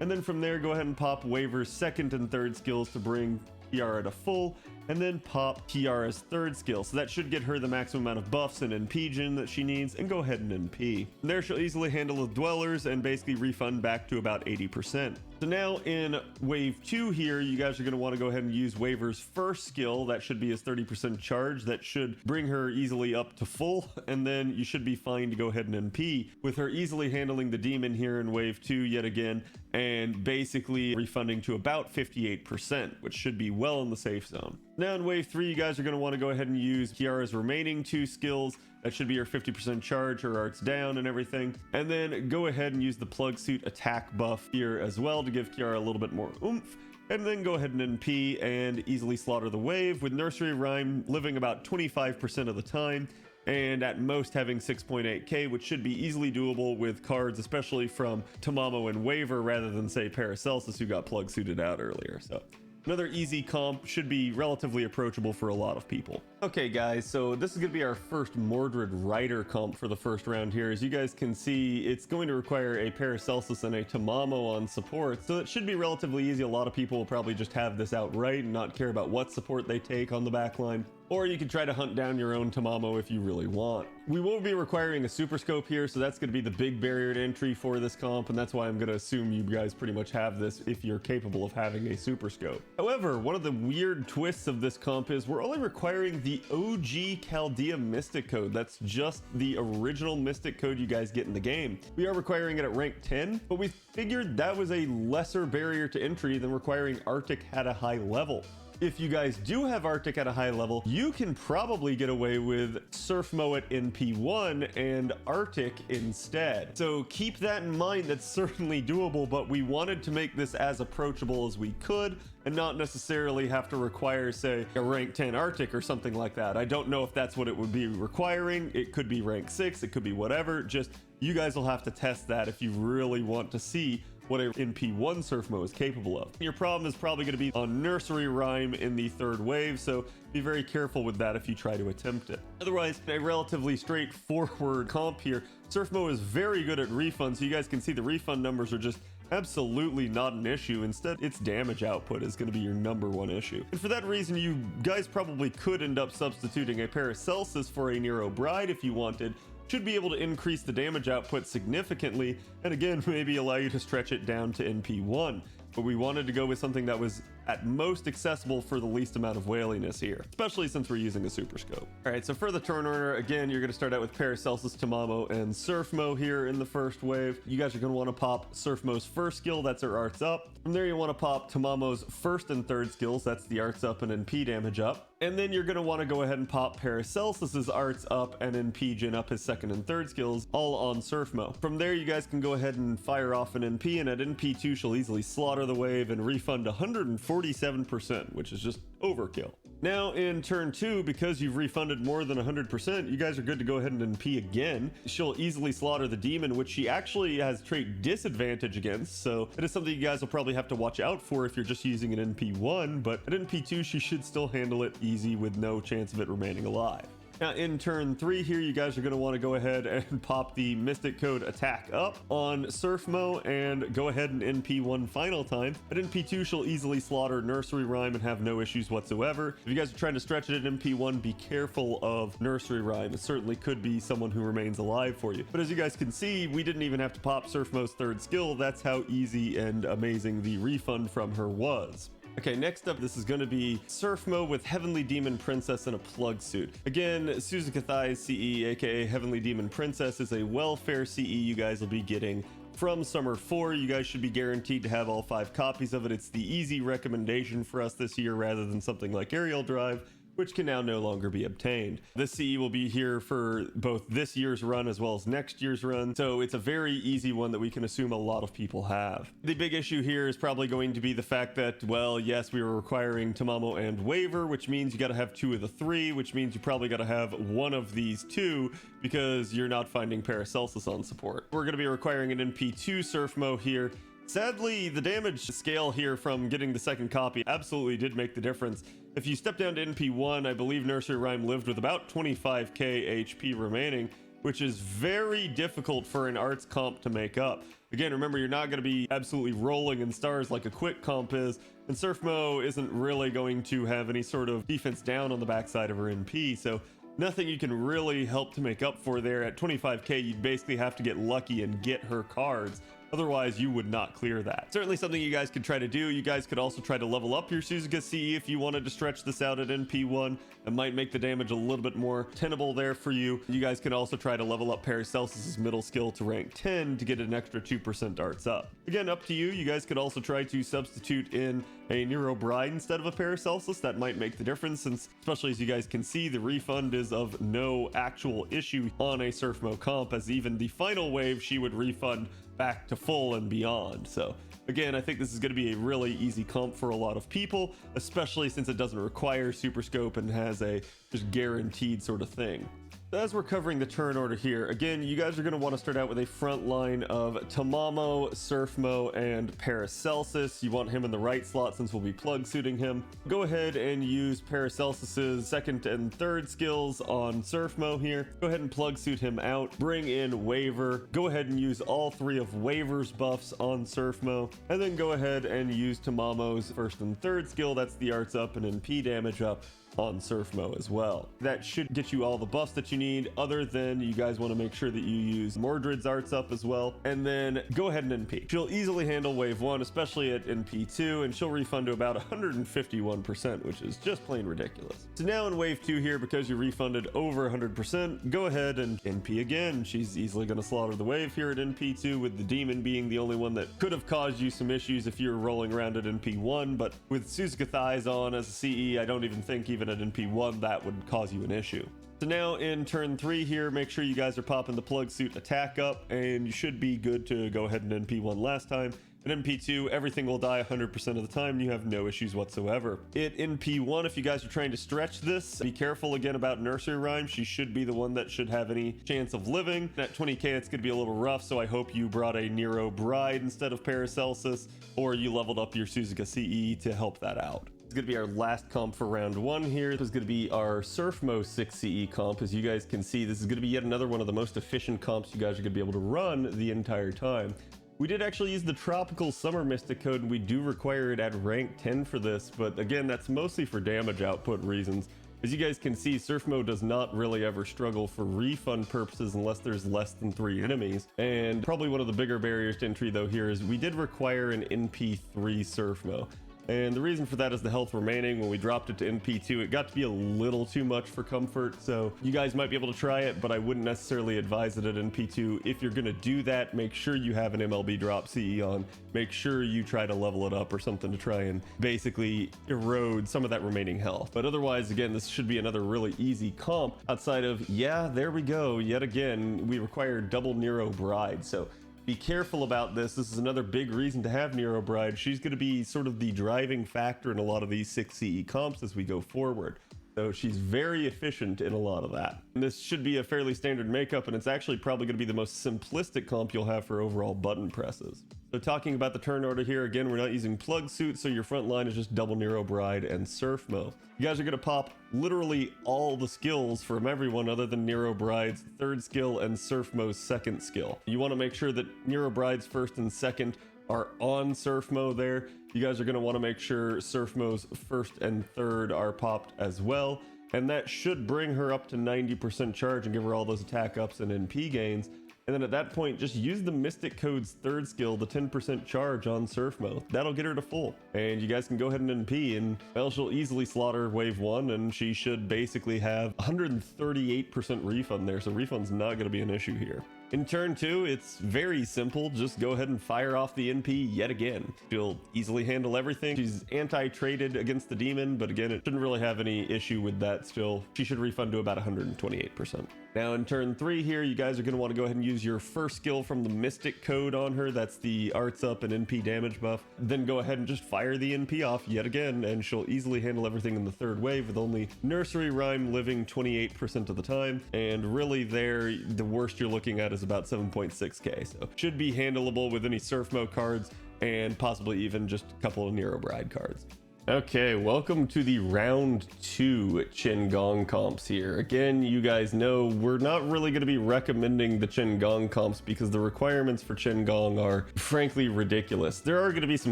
And then from there, go ahead and pop Waiver's second and third skills to bring Kiara to full, and then pop Kiara's third skill. So that should get her the maximum amount of buffs and NP gen that she needs, and go ahead and NP. There she'll easily handle the dwellers and basically refund back to about 80%. So now in wave 2 here, you guys are going to want to go ahead and use Waiver's first skill. That should be his 30% charge. That should bring her easily up to full, and then you should be fine to go ahead and NP with her easily handling the demon here in wave 2 yet again, and basically refunding to about 58%, which should be well in the safe zone. Now in wave 3, you guys are going to want to go ahead and use Kiara's remaining 2 skills. That should be her 50% charge, her arts down and everything. And then go ahead and use the Plugsuit attack buff here as well to give Kiara a little bit more oomph. And then go ahead and NP and easily slaughter the wave with Nursery Rhyme living about 25% of the time, and at most having 6.8k, which should be easily doable with cards, especially from Tamamo and Waiver, rather than say Paracelsus, who got Plugsuited out earlier. So another easy comp, should be relatively approachable for a lot of people. Okay guys, so this is going to be our first Mordred Rider comp for the first round here. As you guys can see, it's going to require a Paracelsus and a Tamamo on support, so it should be relatively easy. A lot of people will probably just have this outright and not care about what support they take on the backline. Or you can try to hunt down your own Tamamo if you really want. We will be requiring a SuperScope here, so that's going to be the big barrier to entry for this comp, and that's why I'm going to assume you guys pretty much have this if you're capable of having a SuperScope. However, one of the weird twists of this comp is we're only requiring the OG Chaldea Mystic code. That's just the original Mystic code you guys get in the game. We are requiring it at rank 10, but we figured that was a lesser barrier to entry than requiring Arctic at a high level. If you guys do have Arctic at a high level, you can probably get away with Surfmo at NP1 and Arctic instead. So keep that in mind. That's certainly doable, but we wanted to make this as approachable as we could and not necessarily have to require, say, a rank 10 Arctic or something like that. I don't know if that's what it would be requiring. It could be rank 6, it could be whatever. Just you guys will have to test that if you really want to see what a NP1 Surfmo is capable of. Your problem is probably going to be on Nursery Rhyme in the third wave, so be very careful with that if you try to attempt it. Otherwise, a relatively straightforward comp here. Surfmo is very good at refund, so you guys can see the refund numbers are just absolutely not an issue. Instead, its damage output is going to be your #1 issue. And for that reason, you guys probably could end up substituting a Paracelsus for a Nero Bride if you wanted. Should be able to increase the damage output significantly, and again, maybe allow you to stretch it down to NP1. But we wanted to go with something that was at most accessible for the least amount of whaliness here, especially since we're using a SuperScope. All right, so for the turn order, again, you're going to start out with Paracelsus, Tamamo, and Surfmo here in the first wave. You guys are going to want to pop Surfmo's first skill, that's her arts up. From there, you want to pop Tamamo's first and third skills, that's the arts up and NP damage up. And then you're going to want to go ahead and pop Paracelsus's arts up and NP gen up his second and third skills, all on Surfmo. From there, you guys can go ahead and fire off an NP, and at NP2, she'll easily slaughter the wave and refund 147%, which is just overkill. Now in turn 2, because you've refunded more than 100%, you guys are good to go ahead and NP again. She'll easily slaughter the demon, which she actually has trait disadvantage against, so it is something you guys will probably have to watch out for if you're just using an NP1, but at NP2 she should still handle it easy with no chance of it remaining alive. Now in turn 3 here, you guys are going to want to go ahead and pop the Mystic Code attack up on Surfmo and go ahead and NP1 final time. At NP2, she'll easily slaughter Nursery Rhyme and have no issues whatsoever. If you guys are trying to stretch it at NP1, be careful of Nursery Rhyme. It certainly could be someone who remains alive for you. But as you guys can see, we didn't even have to pop Surfmo's third skill. That's how easy and amazing the refund from her was. Okay, next up, this is going to be Surfmo with Heavenly Demon Princess and a Plugsuit. Again, Suzukathai's CE, aka Heavenly Demon Princess, is a welfare CE you guys will be getting from Summer 4. You guys should be guaranteed to have all 5 copies of it. It's the easy recommendation for us this year rather than something like Aerial Drive, which can now no longer be obtained. This CE will be here for both this year's run as well as next year's run, so it's a very easy one that we can assume a lot of people have. The big issue here is probably going to be the fact that, well, yes, we were requiring Tamamo and Waver, which means you gotta have 2 of the 3, which means you probably gotta have 1 of these 2 because you're not finding Paracelsus on support. We're gonna be requiring an NP2 Surfmo here. Sadly, the damage scale here from getting the second copy absolutely did make the difference. If you step down to NP1, I believe Nursery Rhyme lived with about 25k HP remaining, which is very difficult for an arts comp to make up. Again, remember, you're not going to be absolutely rolling in stars like a quick comp is, and Surfmo isn't really going to have any sort of defense down on the backside of her NP, so nothing you can really help to make up for there. At 25k, you'd basically have to get lucky and get her cards. Otherwise, you would not clear that. Certainly something you guys could try to do. You guys could also try to level up your Suzuka CE if you wanted to stretch this out at NP1. It might make the damage a little bit more tenable there for you. You guys can also try to level up Paracelsus's middle skill to rank 10 to get an extra 2% arts up. Again, up to you. You guys could also try to substitute in a Nero Bride instead of a Paracelsus. That might make the difference, since, especially as you guys can see, the refund is of no actual issue on a Surfmo comp, as even the final wave she would refund back to full and beyond. So again, I think this is going to be a really easy comp for a lot of people, especially since it doesn't require SuperScope and has a just guaranteed sort of thing. As we're covering the turn order here, again, you guys are going to want to start out with a front line of Tamamo, Surfmo, and Paracelsus. You want him in the right slot since we'll be plug suiting him. Go ahead and use Paracelsus's second and third skills on Surfmo here. Go ahead and plug suit him out. Bring in Waver. Go ahead and use all three of Waver's buffs on Surfmo. And then go ahead and use Tamamo's first and third skill. That's the arts up and NP damage up on Surfmo as well. That should get you all the buffs that you need, other than you guys want to make sure that you use Mordred's arts up as well. And then go ahead and NP. She'll easily handle wave 1, especially at NP 2, and she'll refund to about 151%, which is just plain ridiculous. So now in wave 2 here, because you refunded over 100%, go ahead and NP again. She's easily going to slaughter the wave here at NP 2, with the demon being the only one that could have caused you some issues if you were rolling around at NP 1, but with Suzuka Thighs on as a CE, I don't even think even at NP1 that would cause you an issue. So now in turn 3 here, make sure you guys are popping the Plugsuit attack up, and you should be good to go ahead and NP1 last time. In NP2, everything will die 100% of the time, and you have no issues whatsoever. At NP1, if you guys are trying to stretch this, be careful again about Nursery Rhyme. She should be the one that should have any chance of living. At 20k, it's going to be a little rough, so I hope you brought a Nero Bride instead of Paracelsus, or you leveled up your Suzuka CE to help that out. It's going to be our last comp for round 1 here. This is going to be our Surfmo 6 CE comp. As you guys can see, this is going to be yet another one of the most efficient comps you guys are going to be able to run the entire time. We did actually use the Tropical Summer Mystic Code, and we do require it at rank 10 for this, but again, that's mostly for damage output reasons. As you guys can see, Surfmo does not really ever struggle for refund purposes unless there's less than 3 enemies. And probably one of the bigger barriers to entry though here is we did require an NP3 Surfmo. And the reason for that is the health remaining. When we dropped it to NP2, it got to be a little too much for comfort. So you guys might be able to try it, but I wouldn't necessarily advise it at NP2. If you're going to do that, make sure you have an MLB drop CE on. Make sure you try to level it up or something to try and basically erode some of that remaining health. But otherwise, again, this should be another really easy comp outside of, yeah, there we go. Yet again, we require double Nero Bride. So be careful about this. This is another big reason to have Nero Bride. She's going to be sort of the driving factor in a lot of these 6 CE comps as we go forward. So she's very efficient in a lot of that. And this should be a fairly standard makeup, and it's actually probably going to be the most simplistic comp you'll have for overall button presses. So talking about the turn order here, again, we're not using Plugsuit, so your front line is just double Nero Bride and Surfmo. You guys are going to pop literally all the skills from everyone other than Nero Bride's third skill and Surfmo's second skill. You want to make sure that Nero Bride's first and second are on Surfmo there. You guys are going to want to make sure Surfmo's first and third are popped as well. And that should bring her up to 90% charge and give her all those attack ups and NP gains. And then at that point, just use the Mystic Code's third skill, the 10% charge on Surfmo. That'll get her to full. And you guys can go ahead and NP, and well, she'll easily slaughter wave 1, and she should basically have 138% refund there. So refund's not going to be an issue here. In turn 2, it's very simple. Just go ahead and fire off the NP yet again. She'll easily handle everything. She's anti-traded against the demon, but again, it shouldn't really have any issue with that still. She should refund to about 128%. Now in turn 3 here, you guys are going to want to go ahead and use your first skill from the Mystic Code on her. That's the arts up and NP damage buff. Then go ahead and just fire the NP off yet again, and she'll easily handle everything in the third wave with only Nursery Rhyme living 28% of the time. And really there, the worst you're looking at is about 7.6k. So should be handleable with any Surfmo cards and possibly even just a couple of Nero Bride cards. Okay, welcome to the round 2 Chen Gong comps here. Again, you guys know we're not really going to be recommending the Chen Gong comps because the requirements for Chen Gong are frankly ridiculous. There are going to be some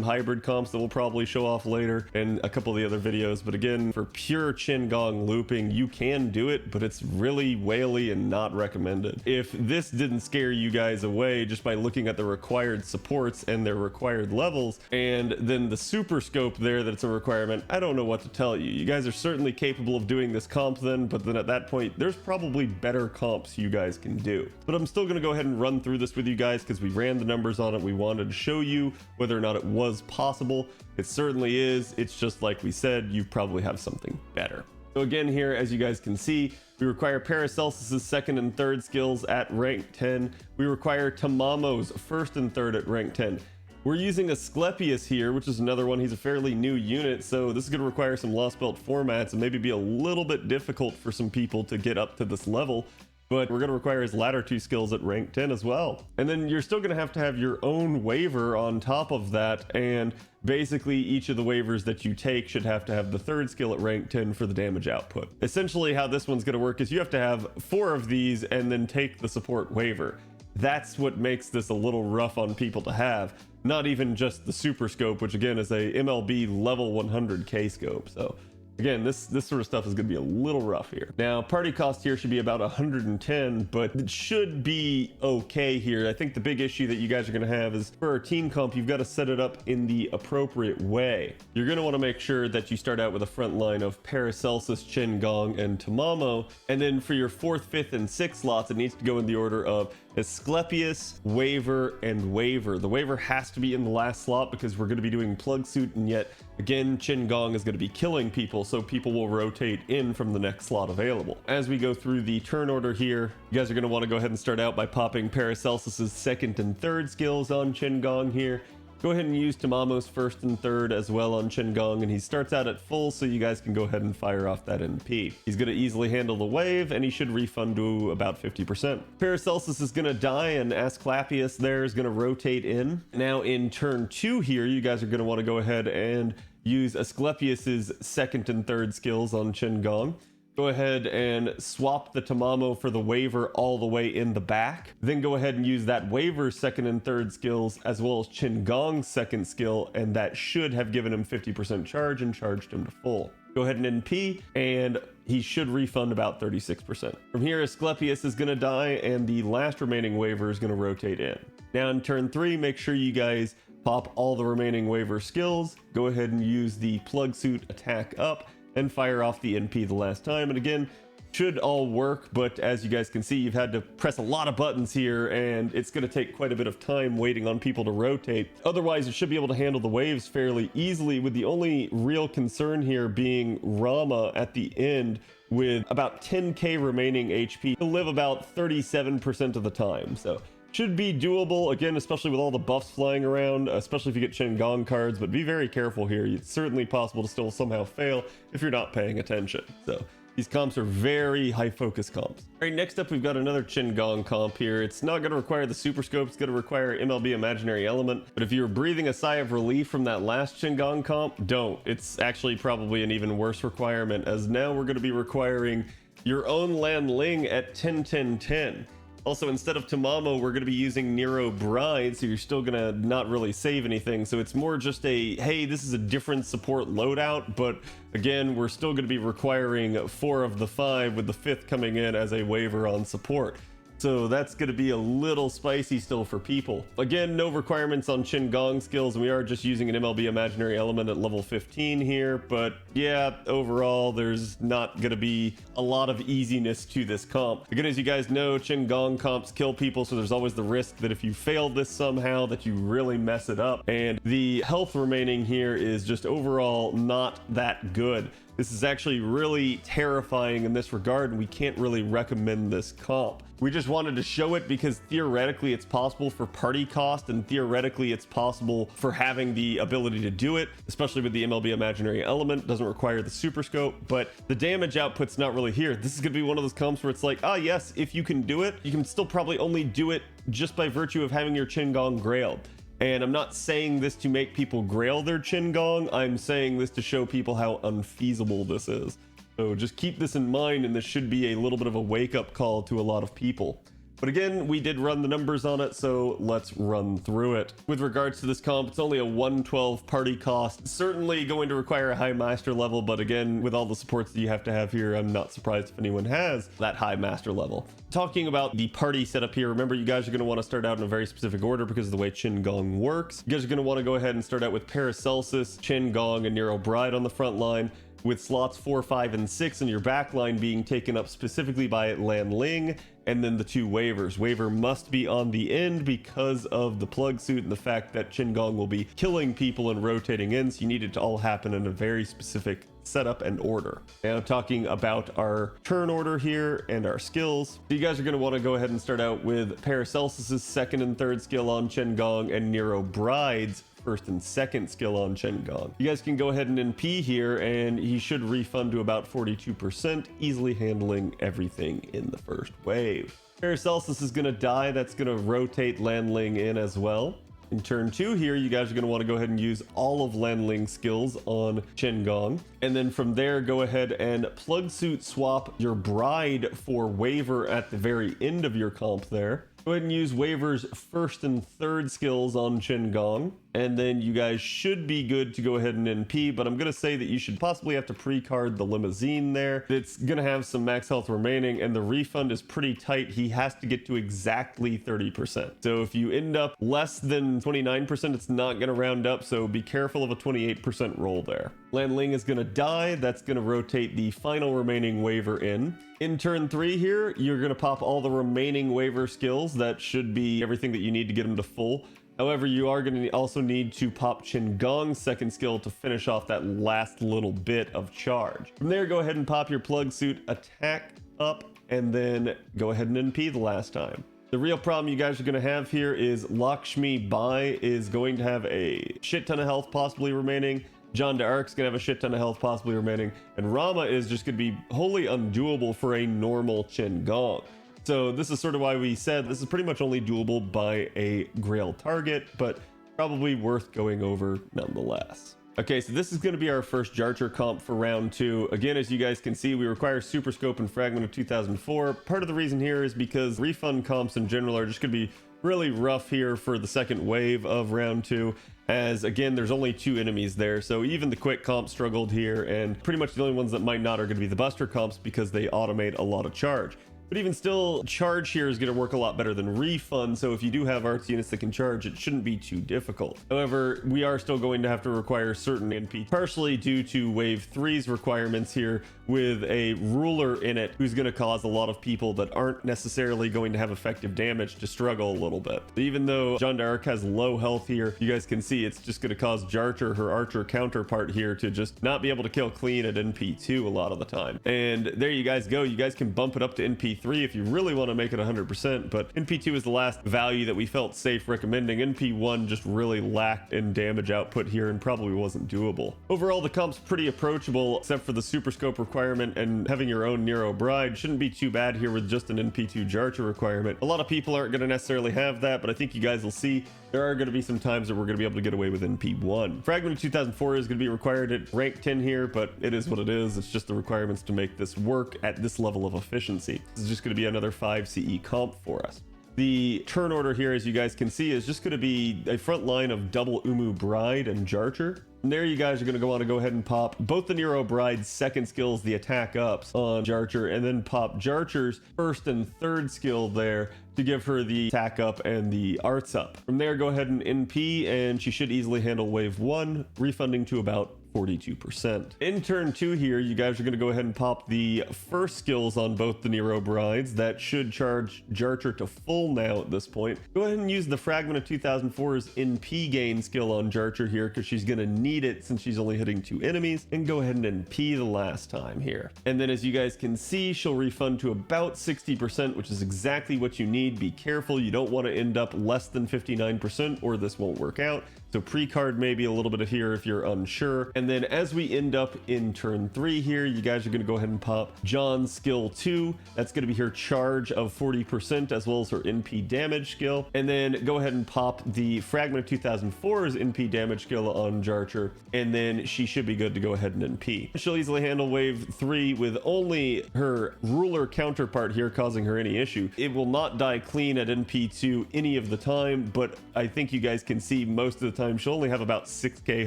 hybrid comps that we'll probably show off later in a couple of the other videos, but again, for pure Chen Gong looping, you can do it, but it's really whaley and not recommended. If this didn't scare you guys away just by looking at the required supports and their required levels, and then the SuperScope there that's a requirement, I don't know what to tell you. You guys are certainly capable of doing this comp then, but then at that point, there's probably better comps you guys can do. But I'm still going to go ahead and run through this with you guys because we ran the numbers on it. We wanted to show you whether or not it was possible. It certainly is. It's just like we said, you probably have something better. So again here, as you guys can see, we require Paracelsus's second and third skills at rank 10. We require Tamamo's first and third at rank 10. We're using Asclepius here, which is another one. He's a fairly new unit, so this is going to require some Lost Belt formats and maybe be a little bit difficult for some people to get up to this level. But we're going to require his latter 2 skills at rank 10 as well. And then you're still going to have your own waiver on top of that, and basically each of the waivers that you take should have to have the 3rd skill at rank 10 for the damage output. Essentially how this one's going to work is you have to have 4 of these and then take the support waiver. That's what makes this a little rough on people to have, not even just the SuperScope, which again is a MLB level 100 Kscope. So again, this sort of stuff is going to be a little rough here. Now, party cost here should be about 110, but it should be okay here. I think the big issue that you guys are going to have is for our team comp, you've got to set it up in the appropriate way. You're going to want to make sure that you start out with a front line of Paracelsus, Chen, Gong, and Tamamo. And then for your 4th, 5th, and 6th slots, it needs to go in the order of Asclepius, Waiver, and Waiver. The Waiver has to be in the last slot because we're going to be doing Plugsuit, and yet again, Chen Gong is going to be killing people, so people will rotate in from the next slot available. As we go through the turn order here, you guys are going to want to go ahead and start out by popping Paracelsus's 2nd and 3rd skills on Chen Gong here. Go ahead and use Tamamo's 1st and 3rd as well on Chen Gong, and he starts out at full, so you guys can go ahead and fire off that NP. He's going to easily handle the wave, and he should refund to about 50%. Paracelsus is going to die, and Asclepius there is going to rotate in. Now in turn 2 here, you guys are going to want to go ahead and use Asclepius's 2nd and 3rd skills on Chen Gong. Go ahead and swap the Tamamo for the waiver all the way in the back. Then go ahead and use that waiver's 2nd and 3rd skills as well as Chen Gong's 2nd skill, and that should have given him 50% charge and charged him to full. Go ahead and NP, and he should refund about 36%. From here, Asclepius is going to die, and the last remaining waiver is going to rotate in. Now in turn 3, make sure you guys pop all the remaining waiver skills. Go ahead and use the Plugsuit attack up and fire off the NP the last time. And again, should all work, but as you guys can see, you've had to press a lot of buttons here, and it's going to take quite a bit of time waiting on people to rotate. Otherwise, you should be able to handle the waves fairly easily, with the only real concern here being Rama at the end with about 10k remaining HP. He'll live about 37% of the time, so should be doable, again, especially with all the buffs flying around, especially if you get Chen Gong cards, but be very careful here. It's certainly possible to still somehow fail if you're not paying attention. So these comps are very high focus comps. All right, next up, we've got another Chen Gong comp here. It's not going to require the SuperScope, it's going to require MLB Imaginary Element. But if you're breathing a sigh of relief from that last Chen Gong comp, don't. It's actually probably an even worse requirement, as now we're going to be requiring your own Lan Ling at 10-10-10. Also, instead of Tamamo, we're going to be using Nero Bride, so you're still going to not really save anything. So it's more just a, hey, this is a different support loadout, but again, we're still going to be requiring 4 of the 5, with the 5th coming in as a waiver on support. So that's going to be a little spicy still for people. Again, no requirements on Chen Gong skills, and we are just using an MLB Imaginary Element at level 15 here. But yeah, overall, there's not going to be a lot of easiness to this comp. Again, as you guys know, Chen Gong comps kill people, so there's always the risk that if you fail this somehow, that you really mess it up. And the health remaining here is just overall not that good. This is actually really terrifying in this regard, and we can't really recommend this comp. We just wanted to show it because theoretically it's possible for party cost, and theoretically it's possible for having the ability to do it, especially with the MLB Imaginary Element. Doesn't require the SuperScope, but the damage output's not really here. This is going to be one of those comps where it's like, ah, yes, if you can do it, you can still probably only do it just by virtue of having your Chen Gong grailed. And I'm not saying this to make people grail their Chen Gong, I'm saying this to show people how unfeasible this is. So just keep this in mind, and this should be a little bit of a wake-up call to a lot of people. But again, we did run the numbers on it, so let's run through it. With regards to this comp, it's only a 112 party cost. Certainly going to require a high master level, but again, with all the supports that you have to have here, I'm not surprised if anyone has that high master level. Talking about the party setup here, remember you guys are going to want to start out in a very specific order because of the way Chen Gong works. You guys are going to want to go ahead and start out with Paracelsus, Chen Gong, and Nero Bride on the front line, with slots 4, 5, and 6 in your backline being taken up specifically by Lan Ling, and then the 2 waivers. Waiver must be on the end because of the Plugsuit and the fact that Chen Gong will be killing people and rotating in, so you need it to all happen in a very specific setup and order. Now talking about our turn order here and our skills. So you guys are going to want to go ahead and start out with Paracelsus's second and third skill on Chen Gong and Nero Bride's first and second skill on Chen Gong. You guys can go ahead and NP here, and he should refund to about 42%, easily handling everything in the first wave. Paracelsus is going to die. That's going to rotate Landling in as well. In turn 2 here, you guys are going to want to go ahead and use all of Landling's skills on Chen Gong. And then from there, go ahead and Plugsuit swap your Bride for Waver at the very end of your comp there. Go ahead and use Waver's first and third skills on Chen Gong. And then you guys should be good to go ahead and NP, but I'm going to say that you should possibly have to pre-card the Limousine there. It's going to have some max health remaining, and the refund is pretty tight. He has to get to exactly 30%. So if you end up less than 29%, it's not going to round up, so be careful of a 28% roll there. Landling is going to die. That's going to rotate the final remaining Waver in. In turn 3 here, you're going to pop all the remaining Waver skills. That should be everything that you need to get them to full. However, you are going to also need to pop Chen Gong's second skill to finish off that last little bit of charge. From there, go ahead and pop your Plugsuit attack up, and then go ahead and NP the last time. The real problem you guys are going to have here is Lakshmi Bai is going to have a shit ton of health possibly remaining. Jeanne d'Arc's going to have a shit ton of health possibly remaining. And Rama is just going to be wholly undoable for a normal Chen Gong. So this is sort of why we said this is pretty much only doable by a Grail target, but probably worth going over nonetheless. Okay, so this is going to be our first Jarcher comp for round 2. Again, as you guys can see, we require SuperScope and Fragment of 2004. Part of the reason here is because refund comps in general are just going to be really rough here for the second wave of round 2, as again there's only 2 enemies there, so even the quick comp struggled here, and pretty much the only ones that might not are going to be the buster comps because they automate a lot of charge. But even still, charge here is going to work a lot better than refund, so if you do have arts units that can charge, it shouldn't be too difficult. However, we are still going to have to require certain NP, partially due to wave 3's requirements here with a ruler in it who's going to cause a lot of people that aren't necessarily going to have effective damage to struggle a little bit. Even though Jeanne d'Arc has low health here, you guys can see it's just going to cause Jarcher, her archer counterpart here, to just not be able to kill clean at NP2 a lot of the time. And there you guys go. You guys can bump it up to NP3 if you really want to make it 100%, but NP2 is the last value that we felt safe recommending. NP1 just really lacked in damage output here and probably wasn't doable. Overall, the comp's pretty approachable, except for the SuperScope requirement, and having your own Nero Bride shouldn't be too bad here with just an NP2 Jarcher requirement. A lot of people aren't going to necessarily have that, but I think you guys will see there are going to be some times that we're going to be able to get away with NP1. Fragment of 2004 is going to be required at rank 10 here, but it is what it is. It's just the requirements to make this work at this level of efficiency. This is just going to be another 5 CE comp for us. The turn order here, as you guys can see, is just going to be a front line of double Umu Bride and Jarcher. And there you guys are going to want to go ahead and pop both the Nero Bride's second skills, the attack ups on Jarcher, and then pop Jarcher's first and third skill there to give her the attack up and the arts up. From there, go ahead and NP, and she should easily handle wave 1, refunding to about 42%. In turn 2 here, you guys are going to go ahead and pop the first skills on both the Nero Brides. That should charge Jarcher to full now at this point. Go ahead and use the Fragment of 2004's NP gain skill on Jarcher here, because she's going to need it since she's only hitting 2 enemies, and go ahead and NP the last time here. And then as you guys can see, she'll refund to about 60%, which is exactly what you need. Be careful, you don't want to end up less than 59% or this won't work out. So pre-card maybe a little bit of here if you're unsure. And then as we end up in turn 3 here, you guys are going to go ahead and pop Jeanne's skill 2. That's going to be her charge of 40% as well as her NP damage skill. And then go ahead and pop the Fragment of 2004's NP damage skill on Jarcher. And then she should be good to go ahead and NP. She'll easily handle wave 3 with only her ruler counterpart here causing her any issue. It will not die clean at NP2 any of the time, but I think you guys can see most of the time she'll only have about 6k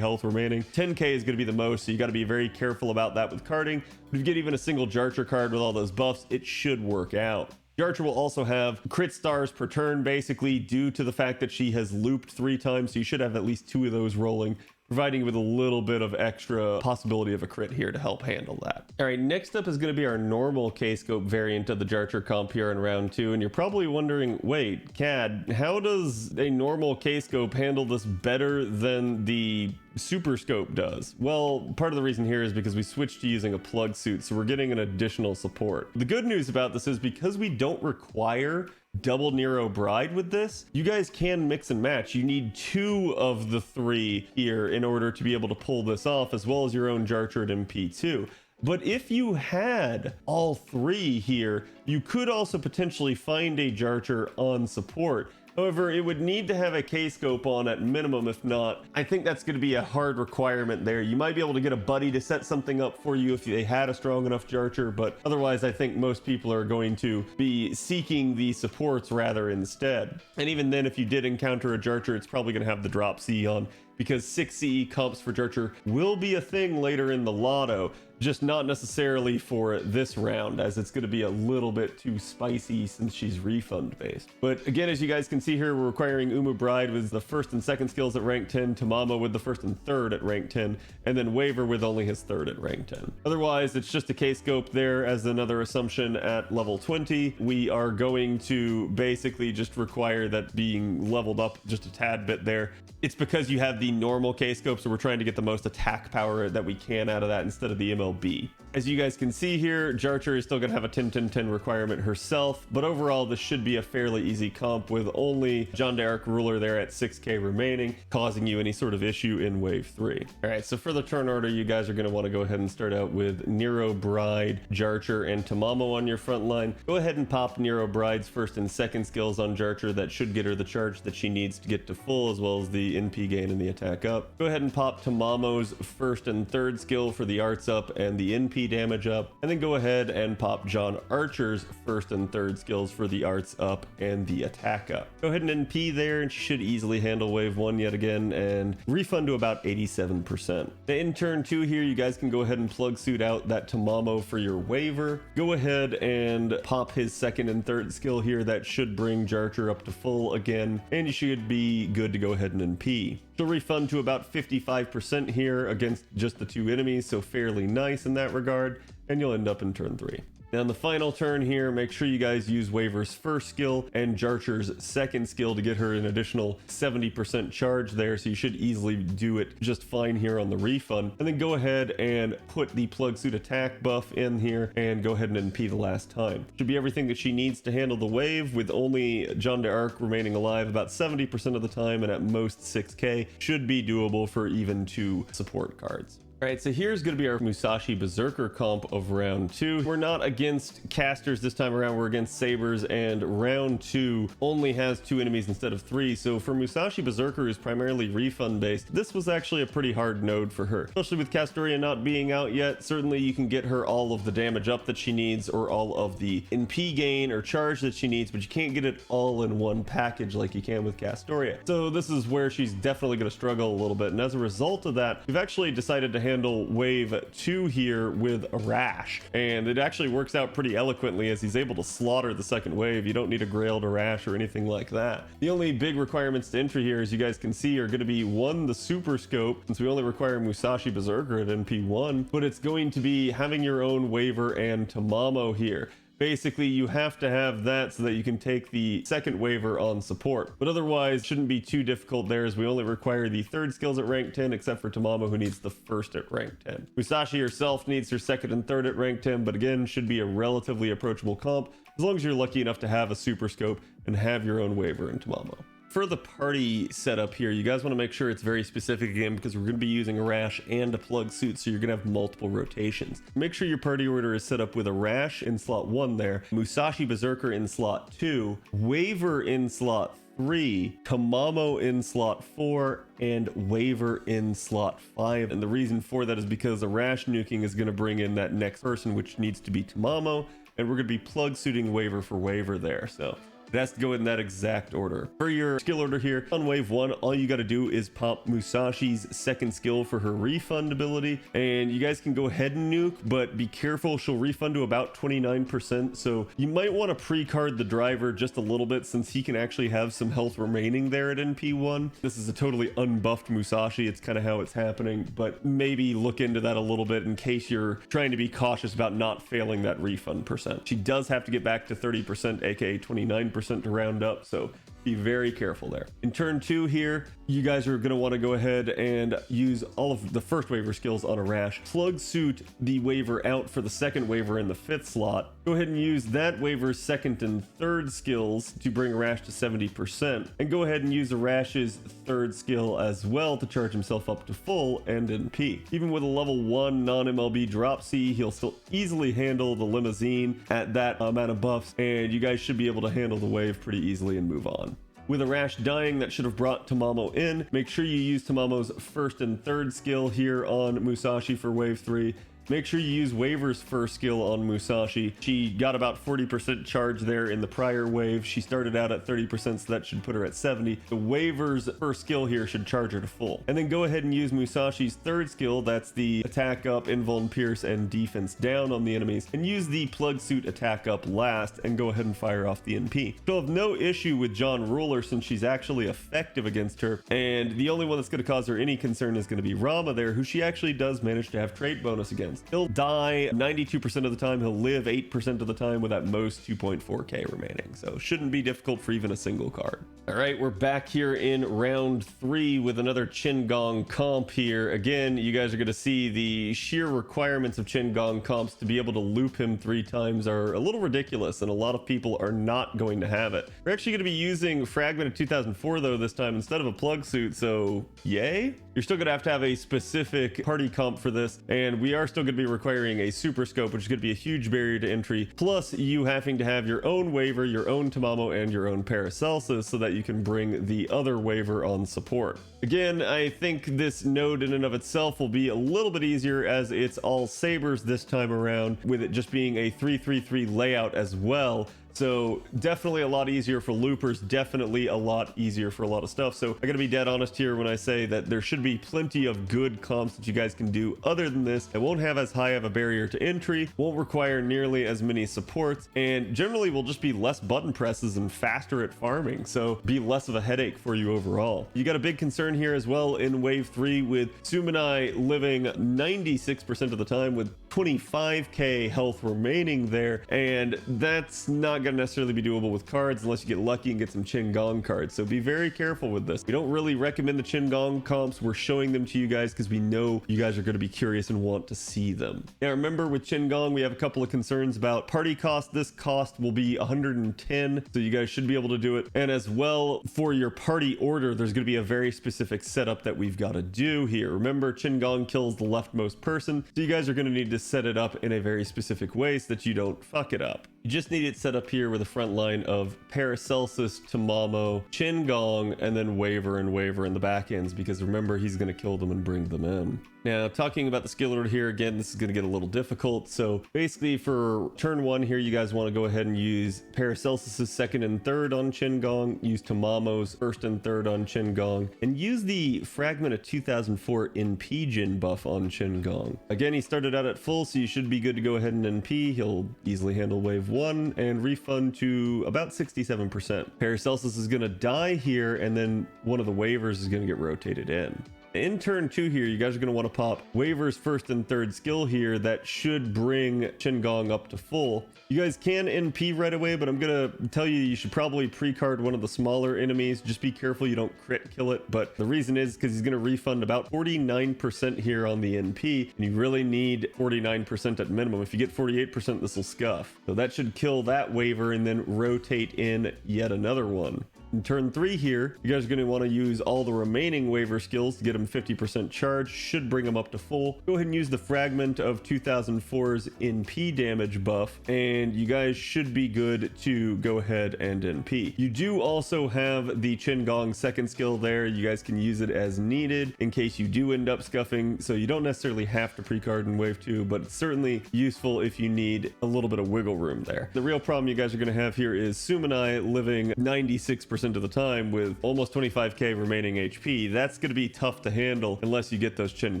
health remaining. 10k is going to be the most, so you got to be very careful about that with carding. But if you get even a single Jarcher card with all those buffs, it should work out. Jarcher will also have crit stars per turn, basically due to the fact that she has looped 3 times, so you should have at least 2 of those rolling, providing you with a little bit of extra possibility of a crit here to help handle that. All right, next up is going to be our normal Kscope variant of the Jarcher comp here in round 2, and you're probably wondering, wait, Cad, how does a normal Kscope handle this better than the SuperScope does? Well, part of the reason here is because we switched to using a Plugsuit, so we're getting an additional support. The good news about this is because we don't require double Nero Bride with this, you guys can mix and match. You need 2 of the 3 here in order to be able to pull this off, as well as your own Jarcher at MP2. But if you had all 3 here, you could also potentially find a Jarcher on support. However, it would need to have a Kscope on at minimum. If not, I think that's going to be a hard requirement there. You might be able to get a buddy to set something up for you if they had a strong enough Jarcher, but otherwise I think most people are going to be seeking the supports rather instead. And even then, if you did encounter a Jarcher, it's probably going to have the drop C on, because 6 CE comps for Jarcher will be a thing later in the lotto, just not necessarily for this round, as it's going to be a little bit too spicy since she's refund based. But again, as you guys can see here, we're requiring Umu Bride with the 1st and 2nd skills at rank 10, Tamamo with the 1st and 3rd at rank 10, and then Waver with only his 3rd at rank 10. Otherwise, it's just a Kscope there as another assumption at level 20. We are going to basically just require that being leveled up just a tad bit there. It's because you have the normal Kscope, so we're trying to get the most attack power that we can out of that instead of the MLB. As you guys can see here, Jarcher is still going to have a 10-10-10 requirement herself, but overall this should be a fairly easy comp with only Jeanne d'Arc Ruler there at 6k remaining, causing you any sort of issue in wave 3. Alright, so for the turn order, you guys are going to want to go ahead and start out with Nero Bride, Jarcher, and Tamamo on your front line. Go ahead and pop Nero Bride's 1st and 2nd skills on Jarcher. That should get her the charge that she needs to get to full, as well as the NP gain and the attack up. Go ahead and pop Tamamo's 1st and 3rd skill for the arts up and the NP damage up, and then go ahead and pop John Archer's 1st and 3rd skills for the arts up and the attack up. Go ahead and NP there, and she should easily handle wave 1 yet again and refund to about 87%. In turn 2 here, you guys can go ahead and Plugsuit out that Tamamo for your Waver. Go ahead and pop his 2nd and 3rd skill here. That should bring Jarcher up to full again, and you should be good to go ahead and NP. She'll refund to about 55% here against just the 2 enemies, so fairly nice in that regard, and you'll end up in turn 3. Now in the final turn here, make sure you guys use Waver's 1st skill and Jarcher's 2nd skill to get her an additional 70% charge there, so you should easily do it just fine here on the refund. And then go ahead and put the Plugsuit attack buff in here and go ahead and NP the last time. Should be everything that she needs to handle the wave, with only Jeanne d'Arc remaining alive about 70% of the time, and at most 6k. Should be doable for even 2 support cards. Alright, so here's going to be our Musashi Berserker comp of round 2. We're not against casters this time around, we're against sabers, and round 2 only has 2 enemies instead of 3. So for Musashi Berserker, who's primarily refund based, this was actually a pretty hard node for her. Especially with Castoria not being out yet, certainly you can get her all of the damage up that she needs, or all of the NP gain or charge that she needs, but you can't get it all in one package like you can with Castoria. So this is where she's definitely going to struggle a little bit, and as a result of that, we've actually decided to handle wave 2 here with a Rash, and it actually works out pretty eloquently as he's able to slaughter the 2nd wave. You don't need a Grail to Rash or anything like that. The only big requirements to entry here, as you guys can see, are going to be 1, the SuperScope, since we only require Musashi Berserker at NP1, but it's going to be having your own Waver and Tamamo here. Basically, you have to have that so that you can take the 2nd Waver on support. But otherwise, shouldn't be too difficult there, as we only require the 3rd skills at rank 10, except for Tamamo, who needs the 1st at rank 10. Musashi herself needs her 2nd and 3rd at rank 10, but again, should be a relatively approachable comp, as long as you're lucky enough to have a SuperScope and have your own Waver in Tamamo. For the party setup here, you guys want to make sure it's very specific again, because we're going to be using a Rash and a Plugsuit, so you're going to have multiple rotations. Make sure your party order is set up with a Rash in slot 1 there, Musashi Berserker in slot 2, Waver in slot 3, Tamamo in slot 4, and Waver in slot 5. And the reason for that is because a Rash nuking is going to bring in that next person, which needs to be Tamamo, and we're going to be Plugsuiting Waver for Waver there, so it has to go in that exact order. For your skill order here, on wave 1, all you got to do is pop Musashi's 2nd skill for her refund ability, and you guys can go ahead and nuke, but be careful, she'll refund to about 29%, so you might want to pre-card the driver just a little bit, since he can actually have some health remaining there at NP1. This is a totally unbuffed Musashi, it's kind of how it's happening, but maybe look into that a little bit in case you're trying to be cautious about not failing that refund percent. She does have to get back to 30%, aka 29%, to round up, so Be very careful there. In turn 2 here, you guys are going to want to go ahead and use all of the first waiver skills on a rash. Plugsuit the waiver out for the second waiver in the 5th slot. Go ahead and use that waiver's 2nd and 3rd skills to bring a rash to 70%. And go ahead and use a rash's 3rd skill as well to charge himself up to full and NP. Even with a level 1 non-MLB drop C, he'll still easily handle the limousine at that amount of buffs, and you guys should be able to handle the wave pretty easily and move on. With a rash dying, that should have brought Tamamo in. Make sure you use Tamamo's 1st and 3rd skill here on Musashi for wave 3. Make sure you use Waver's first skill on Musashi. She got about 40% charge there in the prior wave. She started out at 30%, so that should put her at 70. The Waver's first skill here should charge her to full. And then go ahead and use Musashi's 3rd skill. That's the attack up, invuln pierce, and defense down on the enemies. And use the Plugsuit attack up last and go ahead and fire off the NP. She'll have no issue with Jeanne Ruler since she's actually effective against her. And the only one that's going to cause her any concern is going to be Rama there, who she actually does manage to have trait bonus against. He'll die 92% of the time. He'll live 8% of the time with at most 2.4k remaining. So shouldn't be difficult for even a single card. All right, we're back here in round 3 with another Chen Gong comp here. Again, you guys are going to see the sheer requirements of Chen Gong comps to be able to loop him 3 times are a little ridiculous, and a lot of people are not going to have it. We're actually going to be using Fragment of 2004 though this time instead of a Plugsuit, so yay. You're still going to have a specific party comp for this, and we are still going to be requiring a SuperScope, which is going to be a huge barrier to entry, plus you having to have your own waiver, your own Tamamo, and your own Paracelsus so that you can bring the other waiver on support. Again, I think this node in and of itself will be a little bit easier as it's all sabers this time around, with it just being a 3-3-3 layout as well. So definitely a lot easier for loopers, definitely a lot easier for a lot of stuff. So I gotta be dead honest here when I say that there should be plenty of good comps that you guys can do other than this. It won't have as high of a barrier to entry, won't require nearly as many supports, and generally will just be less button presses and faster at farming. So be less of a headache for you overall. You got a big concern here as well in wave 3 with Sumanai living 96% of the time with 25k health remaining there, and that's not going to necessarily be doable with cards unless you get lucky and get some Chen Gong cards. So be very careful with this. We don't really recommend the Chen Gong comps. We're showing them to you guys because we know you guys are going to be curious and want to see them. Now remember, with Chen Gong we have a couple of concerns about party cost. This cost will be 110, so you guys should be able to do it. And as well, for your party order, there's going to be a very specific setup that we've got to do here. Remember, Chen Gong kills the leftmost person, so you guys are going to need to set it up in a very specific way so that you don't fuck it up. You just need it set up here with a front line of Paracelsus, Tamamo, Chen Gong, and then Waver and Waver in the back ends, because remember, he's going to kill them and bring them in. Now, talking about the skill order here, again, this is going to get a little difficult. So basically for turn 1 here, you guys want to go ahead and use Paracelsus's 2nd and 3rd on Chen Gong, use Tamamo's 1st and 3rd on Chen Gong, and use the Fragment of 2004 NP Jin buff on Chen Gong. Again, he started out at full, so you should be good to go ahead and NP. He'll easily handle wave 1 and refund to about 67%. Paracelsus is going to die here, and then one of the waivers is going to get rotated in. In turn 2 here, you guys are going to want to pop Waver's 1st and 3rd skill here. That should bring Chen Gong up to full. You guys can NP right away, but I'm going to tell you should probably pre-card one of the smaller enemies. Just be careful you don't crit kill it. But the reason is because he's going to refund about 49% here on the NP, and you really need 49% at minimum. If you get 48%, this will scuff. So that should kill that Waver and then rotate in yet another one. In turn 3 here, you guys are going to want to use all the remaining waiver skills to get them 50% charge. Should bring them up to full. Go ahead and use the Fragment of 2004's NP damage buff, and you guys should be good to go ahead and NP. You do also have the Chen Gong 2nd skill there. You guys can use it as needed in case you do end up scuffing, so you don't necessarily have to pre-card in wave 2, but it's certainly useful if you need a little bit of wiggle room there. The real problem you guys are going to have here is Sumanai living 96% of the time with almost 25k remaining HP. That's going to be tough to handle unless you get those Chen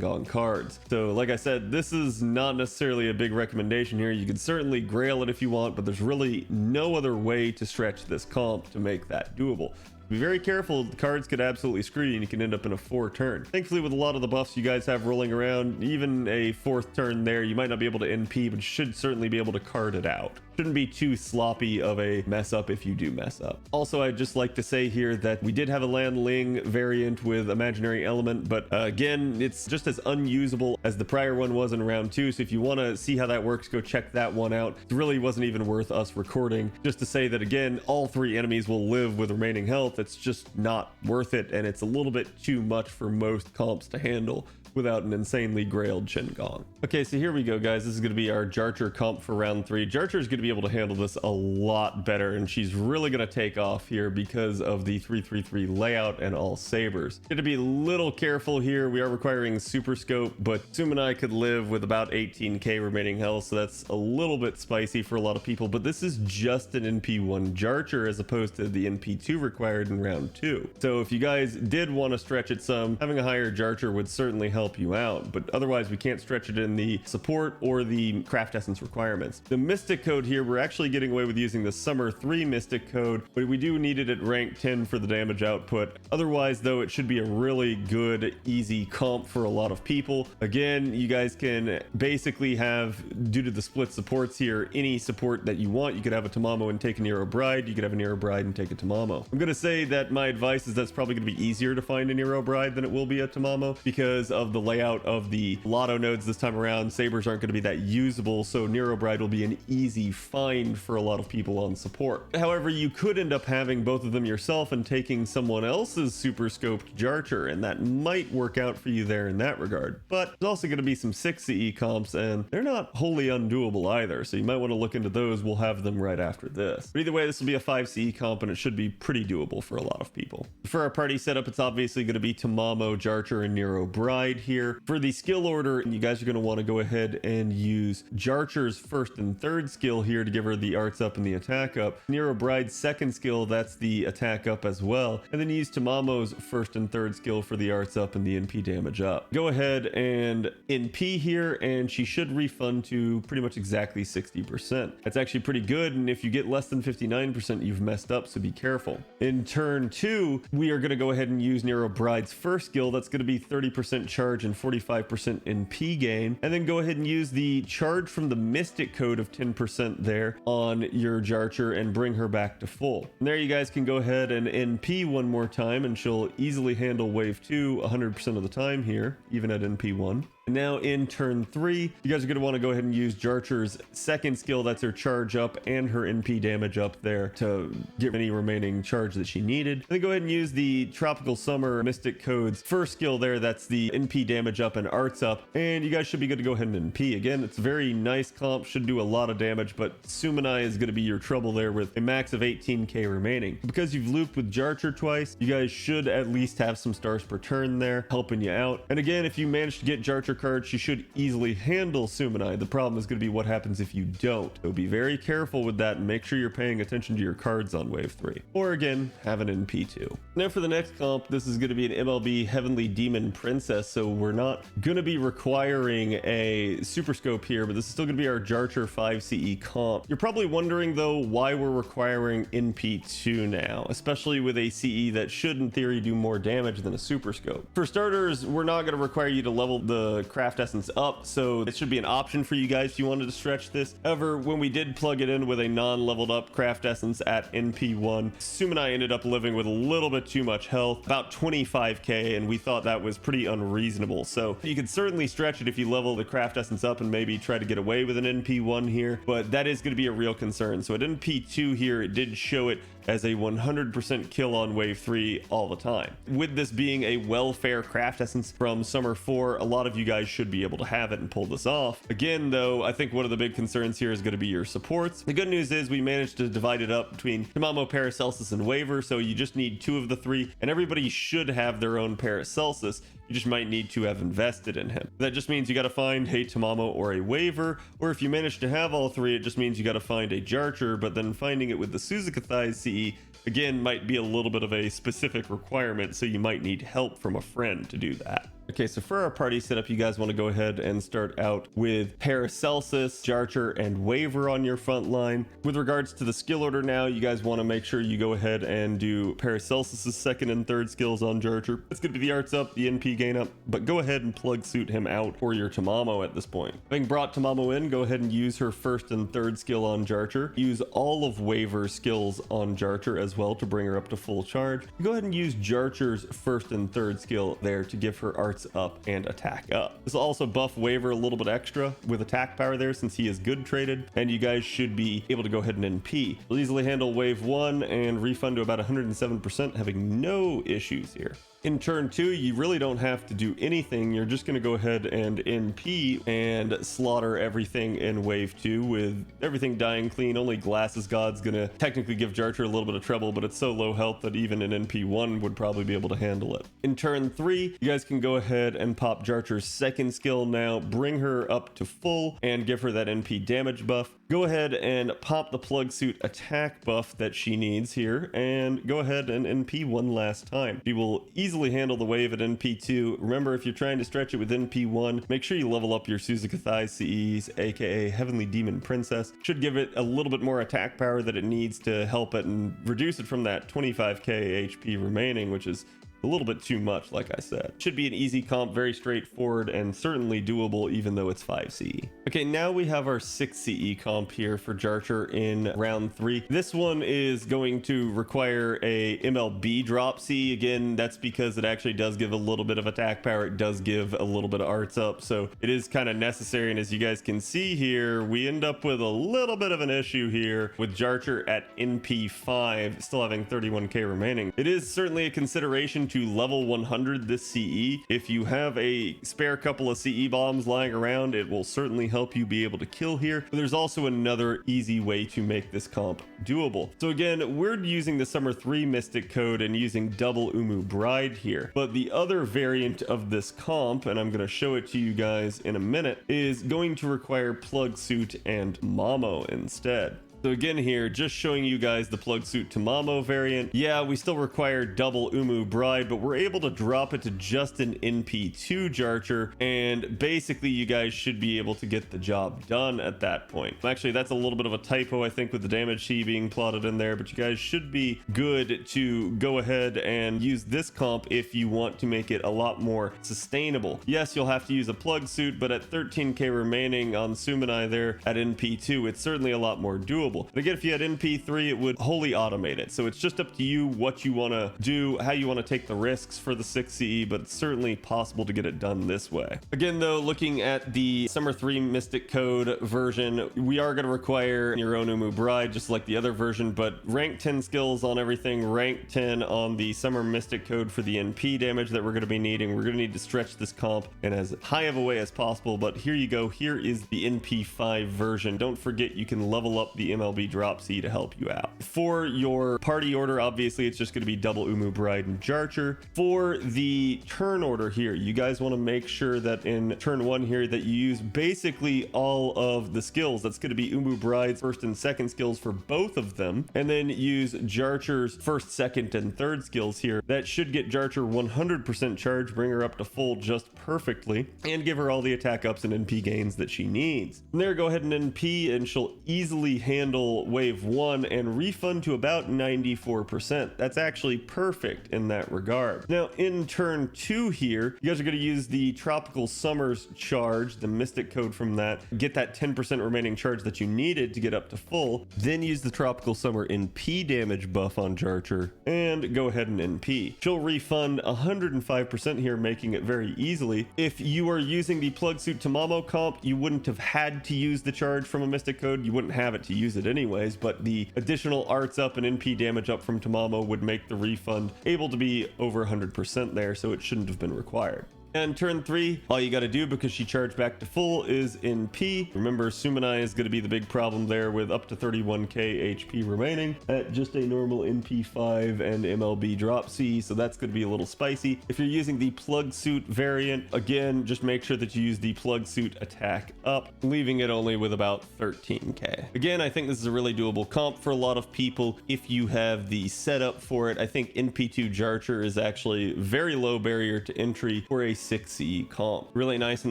Gong cards. So like I said, this is not necessarily a big recommendation here. You can certainly grail it if you want, but there's really no other way to stretch this comp to make that doable. Be very careful. The cards could absolutely screw you and you can end up in a 4 turn. Thankfully, with a lot of the buffs you guys have rolling around, even a 4th turn there, you might not be able to NP, but you should certainly be able to card it out. shouldn't be too sloppy of a mess up if you do mess up. Also, I'd just like to say here that we did have a Land Ling variant with imaginary element, but again, it's just as unusable as the prior one was in round 2. So if you want to see how that works, go check that one out. It really wasn't even worth us recording, just to say that again, all 3 enemies will live with remaining health. It's just not worth it, and it's a little bit too much for most comps to handle without an insanely grailed Chen Gong. Okay, so here we go, guys. This is going to be our Jarcher comp for round 3. Jarcher is going to be able to handle this a lot better, and she's really going to take off here because of the 333 layout and all sabers. Going to be a little careful here. We are requiring SuperScope, but Sum and I could live with about 18k remaining health, so that's a little bit spicy for a lot of people, but this is just an NP1 Jarcher as opposed to the NP2 required in round 2. So if you guys did want to stretch it some, having a higher Jarcher would certainly help you out, but otherwise we can't stretch it in the support or the craft essence requirements. The mystic code here, we're actually getting away with using the summer 3 mystic code, but we do need it at rank 10 for the damage output. Otherwise though, it should be a really good easy comp for a lot of people. Again, you guys can basically have, due to the split supports here, any support that you want. You could have a Tamamo and take a Nero Bride, you could have a Nero Bride and take a Tamamo. I'm gonna say that my advice is that's probably gonna be easier to find a Nero Bride than it will be a Tamamo because of the layout of the Lotto nodes this time around. Sabers aren't going to be that usable, so Nero Bride will be an easy find for a lot of people on support. However, you could end up having both of them yourself and taking someone else's super scoped Jarcher, and that might work out for you there in that regard. But there's also going to be some 6 CE comps, and they're not wholly undoable either, so you might want to look into those. We'll have them right after this. But either way, this will be a 5 CE comp, and it should be pretty doable for a lot of people. For our party setup, it's obviously going to be Tamamo, Jarcher, and Nero Bride here. For the skill order, you guys are going to want to go ahead and use Jarcher's first and third skill here to give her the arts up and the attack up. Nero Bride's second skill, that's the attack up as well. And then use Tamamo's first and third skill for the arts up and the NP damage up. Go ahead and NP here, and she should refund to pretty much exactly 60%. That's actually pretty good, and if you get less than 59%, you've messed up, so be careful. In turn 2, we are going to go ahead and use Nero Bride's first skill. That's going to be 30% charge and 45% NP gain, and then go ahead and use the charge from the mystic code of 10% there on your Jarcher and bring her back to full. And there you guys can go ahead and NP one more time, and she'll easily handle wave 2 100% of the time here, even at NP1. And now in turn 3, you guys are going to want to go ahead and use Jarcher's second skill. That's her charge up and her NP damage up there to get any remaining charge that she needed. And then go ahead and use the Tropical Summer Mystic Code's first skill there. That's the NP damage up and arts up. And you guys should be good to go ahead and NP. Again, it's a very nice comp, should do a lot of damage, but Sumanai is going to be your trouble there with a max of 18k remaining. Because you've looped with Jarcher twice, you guys should at least have some stars per turn there helping you out. And again, if you manage to get Jarcher cards, she should easily handle Sumanai. The problem is going to be what happens if you don't. So be very careful with that and make sure you're paying attention to your cards on wave 3. Or again, have an NP2. Now for the next comp, this is going to be an MLB Heavenly Demon Princess, so we're not going to be requiring a super scope here, but this is still going to be our Jarcher 5 CE comp. You're probably wondering though why we're requiring NP2 now, especially with a CE that should in theory do more damage than a super scope. For starters, we're not going to require you to level the craft essence up, so it should be an option for you guys if you wanted to stretch this. However, when we did plug it in with a non-leveled up craft essence at NP1, Sum and I ended up living with a little bit too much health, about 25k, and we thought that was pretty unreasonable. So you could certainly stretch it if you level the craft essence up and maybe try to get away with an NP1 here, but that is going to be a real concern. So at NP2 here, it did show it as a 100% kill on wave 3 all the time. With this being a welfare craft essence from Summer 4, a lot of you guys should be able to have it and pull this off. Again though, I think one of the big concerns here is going to be your supports. The good news is we managed to divide it up between Tamamo, Paracelsus, and Waver, so you just need 2 of the 3, and everybody should have their own Paracelsus. You just might need to have invested in him. That just means you got to find a Tamamo or a Waver, or if you manage to have all 3, it just means you got to find a Jarcher, but then finding it with the Suzuka Thighs CE again might be a little bit of a specific requirement, so you might need help from a friend to do that. Okay, so for our party setup, you guys want to go ahead and start out with Paracelsus, Jarcher, and Waver on your front line. With regards to the skill order now, you guys want to make sure you go ahead and do Paracelsus's second and third skills on Jarcher. It's going to be the arts up, the NP gain up, but go ahead and Plugsuit him out for your Tamamo at this point. Having brought Tamamo in, go ahead and use her first and third skill on Jarcher. Use all of Waver's skills on Jarcher as well to bring her up to full charge. Go ahead and use Jarcher's first and third skill there to give her arts up and attack up. This will also buff Waver a little bit extra with attack power there since he is good traded, and you guys should be able to go ahead and NP. You'll easily handle wave 1 and refund to about 107%, having no issues here. In turn 2, you really don't have to do anything. You're just going to go ahead and NP and slaughter everything in wave 2 with everything dying clean. Only Glasses God's going to technically give Jarcher a little bit of trouble, but it's so low health that even an NP1 would probably be able to handle it. In turn 3, you guys can go ahead and pop Jarcher's second skill now, bring her up to full, and give her that NP damage buff. Go ahead and pop the Plugsuit attack buff that she needs here, and go ahead and NP one last time. She will easily handle the wave at NP2. Remember, if you're trying to stretch it with NP1, make sure you level up your Suzuka Thighs CEs, aka Heavenly Demon Princess. Should give it a little bit more attack power that it needs to help it and reduce it from that 25k HP remaining, which is a little bit too much, like I said. Should be an easy comp, very straightforward, and certainly doable even though it's 5 CE. Okay, now we have our 6 CE comp here for Jarcher in round 3. This one is going to require a MLB drop C. Again, that's because it actually does give a little bit of attack power. It does give a little bit of arts up, so it is kind of necessary. And as you guys can see here, we end up with a little bit of an issue here with Jarcher at NP5, still having 31k remaining. It is certainly a consideration to level 100 this CE. If you have a spare couple of CE bombs lying around, it will certainly help you be able to kill here. But there's also another easy way to make this comp doable. So again, we're using the Summer 3 Mystic code and using double Umu Bride here. But the other variant of this comp, and I'm going to show it to you guys in a minute, is going to require Plugsuit and Mamo instead. So again here, just showing you guys the Plugsuit to Mamo variant. Yeah, we still require double Umu Bride, but we're able to drop it to just an NP2 Jarcher, and basically you guys should be able to get the job done at that point. Actually, that's a little bit of a typo, I think, with the damage C being plotted in there, but you guys should be good to go ahead and use this comp if you want to make it a lot more sustainable. Yes, you'll have to use a Plugsuit, but at 13k remaining on Sumanai there at NP2, it's certainly a lot more doable. And again, if you had NP3, it would wholly automate it. So it's just up to you what you want to do, how you want to take the risks for the 6 CE, but it's certainly possible to get it done this way. Again, though, looking at the Summer 3 Mystic Code version, we are going to require your own Umu Bride, just like the other version, but rank 10 skills on everything, rank 10 on the Summer Mystic Code for the NP damage that we're going to be needing. We're going to need to stretch this comp in as high of a way as possible, but here you go. Here is the NP5 version. Don't forget, you can level up the MLB drop C to help you out. For your party order, obviously it's just going to be double Umu Bride and Jarcher. For the turn order here, you guys want to make sure that in turn 1 here that you use basically all of the skills. That's going to be Umu Bride's first and second skills for both of them, and then use Jarcher's first, second, and third skills here. That should get Jarcher 100% charge, bring her up to full just perfectly, and give her all the attack ups and NP gains that she needs. From there, go ahead and NP, and she'll easily handle wave 1 and refund to about 94%. That's actually perfect in that regard. Now in turn 2 here, you guys are going to use the Tropical Summers charge, the Mystic code from that, get that 10% remaining charge that you needed to get up to full, then use the Tropical Summer NP damage buff on Jarcher and go ahead and NP. She'll refund 105% here, making it very easily. If you are using the Plugsuit to Mamo comp, you wouldn't have had to use the charge from a Mystic code. You wouldn't have it to use it anyways, but the additional arts up and NP damage up from Tamamo would make the refund able to be over 100% there, so it shouldn't have been required. And turn 3, all you got to do, because she charged back to full, is NP. Remember, Sumanai is going to be the big problem there with up to 31k HP remaining at just a normal NP5 and MLB drop C, so that's going to be a little spicy. If you're using the Plugsuit variant, again, just make sure that you use the Plugsuit attack up, leaving it only with about 13k. Again, I think this is a really doable comp for a lot of people if you have the setup for it. I think NP2 Jarcher is actually very low barrier to entry for a 6 CE comp. Really nice in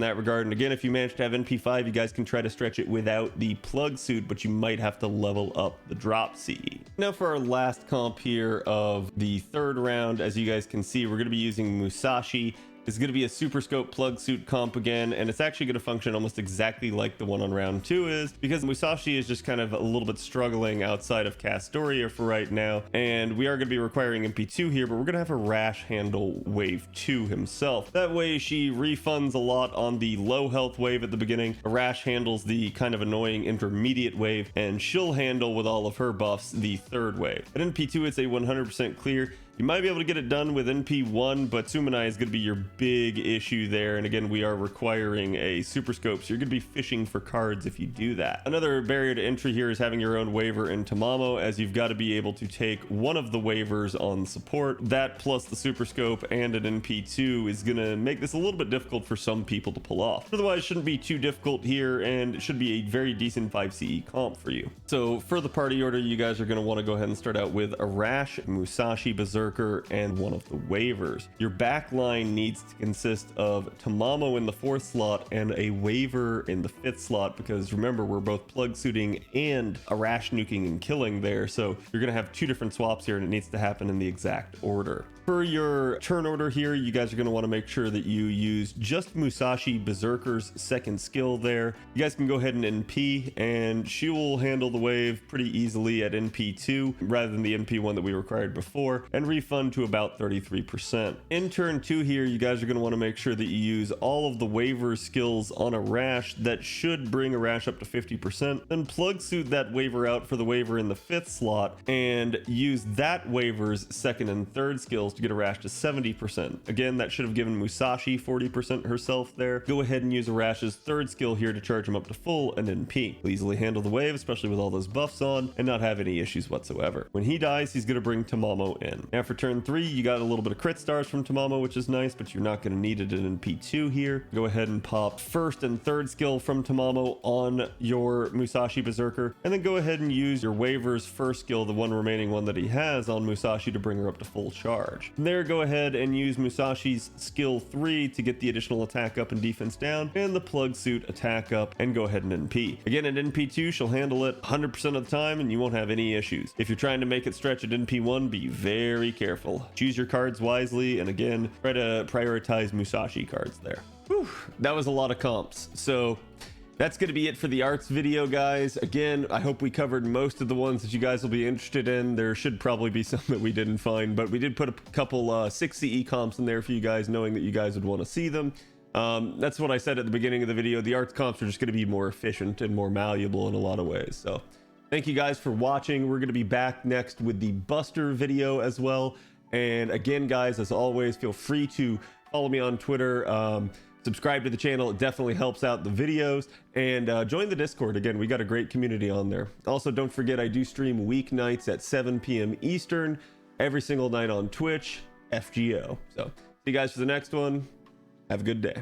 that regard. And again, if you manage to have NP5, you guys can try to stretch it without the Plugsuit, but you might have to level up the drop CE. Now for our last comp here of the third round, as you guys can see, we're going to be using Musashi. It's going to be a SuperScope Plugsuit comp again, and it's actually going to function almost exactly like the one on round 2 is, because Musashi is just kind of a little bit struggling outside of Castoria for right now, and we are going to be requiring MP2 here, but we're going to have a rash handle wave 2 himself. That way she refunds a lot on the low health wave at the beginning, a rash handles the kind of annoying intermediate wave, and she'll handle with all of her buffs the third wave. At NP2 it's a 100% clear. You might be able to get it done with NP1, but Sumanai is going to be your big issue there. And again, we are requiring a SuperScope, so you're going to be fishing for cards if you do that. Another barrier to entry here is having your own waiver in Tamamo, as you've got to be able to take one of the waivers on support. That plus the SuperScope and an NP2 is going to make this a little bit difficult for some people to pull off. Otherwise, it shouldn't be too difficult here, and it should be a very decent 5 CE comp for you. So for the party order, you guys are going to want to go ahead and start out with Arash, Musashi, Zerker, and one of the waivers. Your back line needs to consist of Tamamo in the 4th slot and a waiver in the 5th slot, because remember, we're both Plugsuiting and Arash nuking and killing there, so you're going to have 2 different swaps here, and it needs to happen in the exact order. For your turn order here, you guys are going to want to make sure that you use just Musashi Berserker's 2nd skill there. You guys can go ahead and NP, and she will handle the wave pretty easily at NP2 rather than the NP1 that we required before, and refund to about 33%. In turn 2 here, you guys are going to want to make sure that you use all of the waiver skills on a rash. That should bring a rash up to 50%. Then Plugsuit that waiver out for the waiver in the 5th slot, and use that waiver's 2nd and 3rd skills to get a rash to 70%. Again, that should have given Musashi 40% herself there. Go ahead and use Arash's 3rd skill here to charge him up to full and NP. He'll easily handle the wave, especially with all those buffs on, and not have any issues whatsoever. When he dies, he's going to bring Tamamo in. Now for turn 3, you got a little bit of crit stars from Tamamo, which is nice, but you're not going to need it in NP2 here. Go ahead and pop 1st and 3rd skill from Tamamo on your Musashi Berserker, and then go ahead and use your waiver's 1st skill, the one remaining one that he has on Musashi, to bring her up to full charge. From there, go ahead and use Musashi's skill 3 to get the additional attack up and defense down, and the Plugsuit attack up, and go ahead and NP. Again, at NP2, she'll handle it 100% of the time, and you won't have any issues. If you're trying to make it stretch at NP1, be very careful. Choose your cards wisely, and again, try to prioritize Musashi cards there. Whew, that was a lot of comps. So that's going to be it for the arts video, guys. Again, I hope we covered most of the ones that you guys will be interested in. There should probably be some that we didn't find, but we did put a couple 6 CE comps in there for you guys, knowing that you guys would want to see them. That's what I said at the beginning of the video. The arts comps are just going to be more efficient and more malleable in a lot of ways. So thank you guys for watching. We're going to be back next with the Buster video as well. And again, guys, as always, feel free to follow me on Twitter. Subscribe to the channel. It definitely helps out the videos, and join the Discord. Again, we got a great community on there. Also, don't forget, I do stream weeknights at 7 p.m. Eastern every single night on Twitch, FGO. So see you guys for the next one. Have a good day.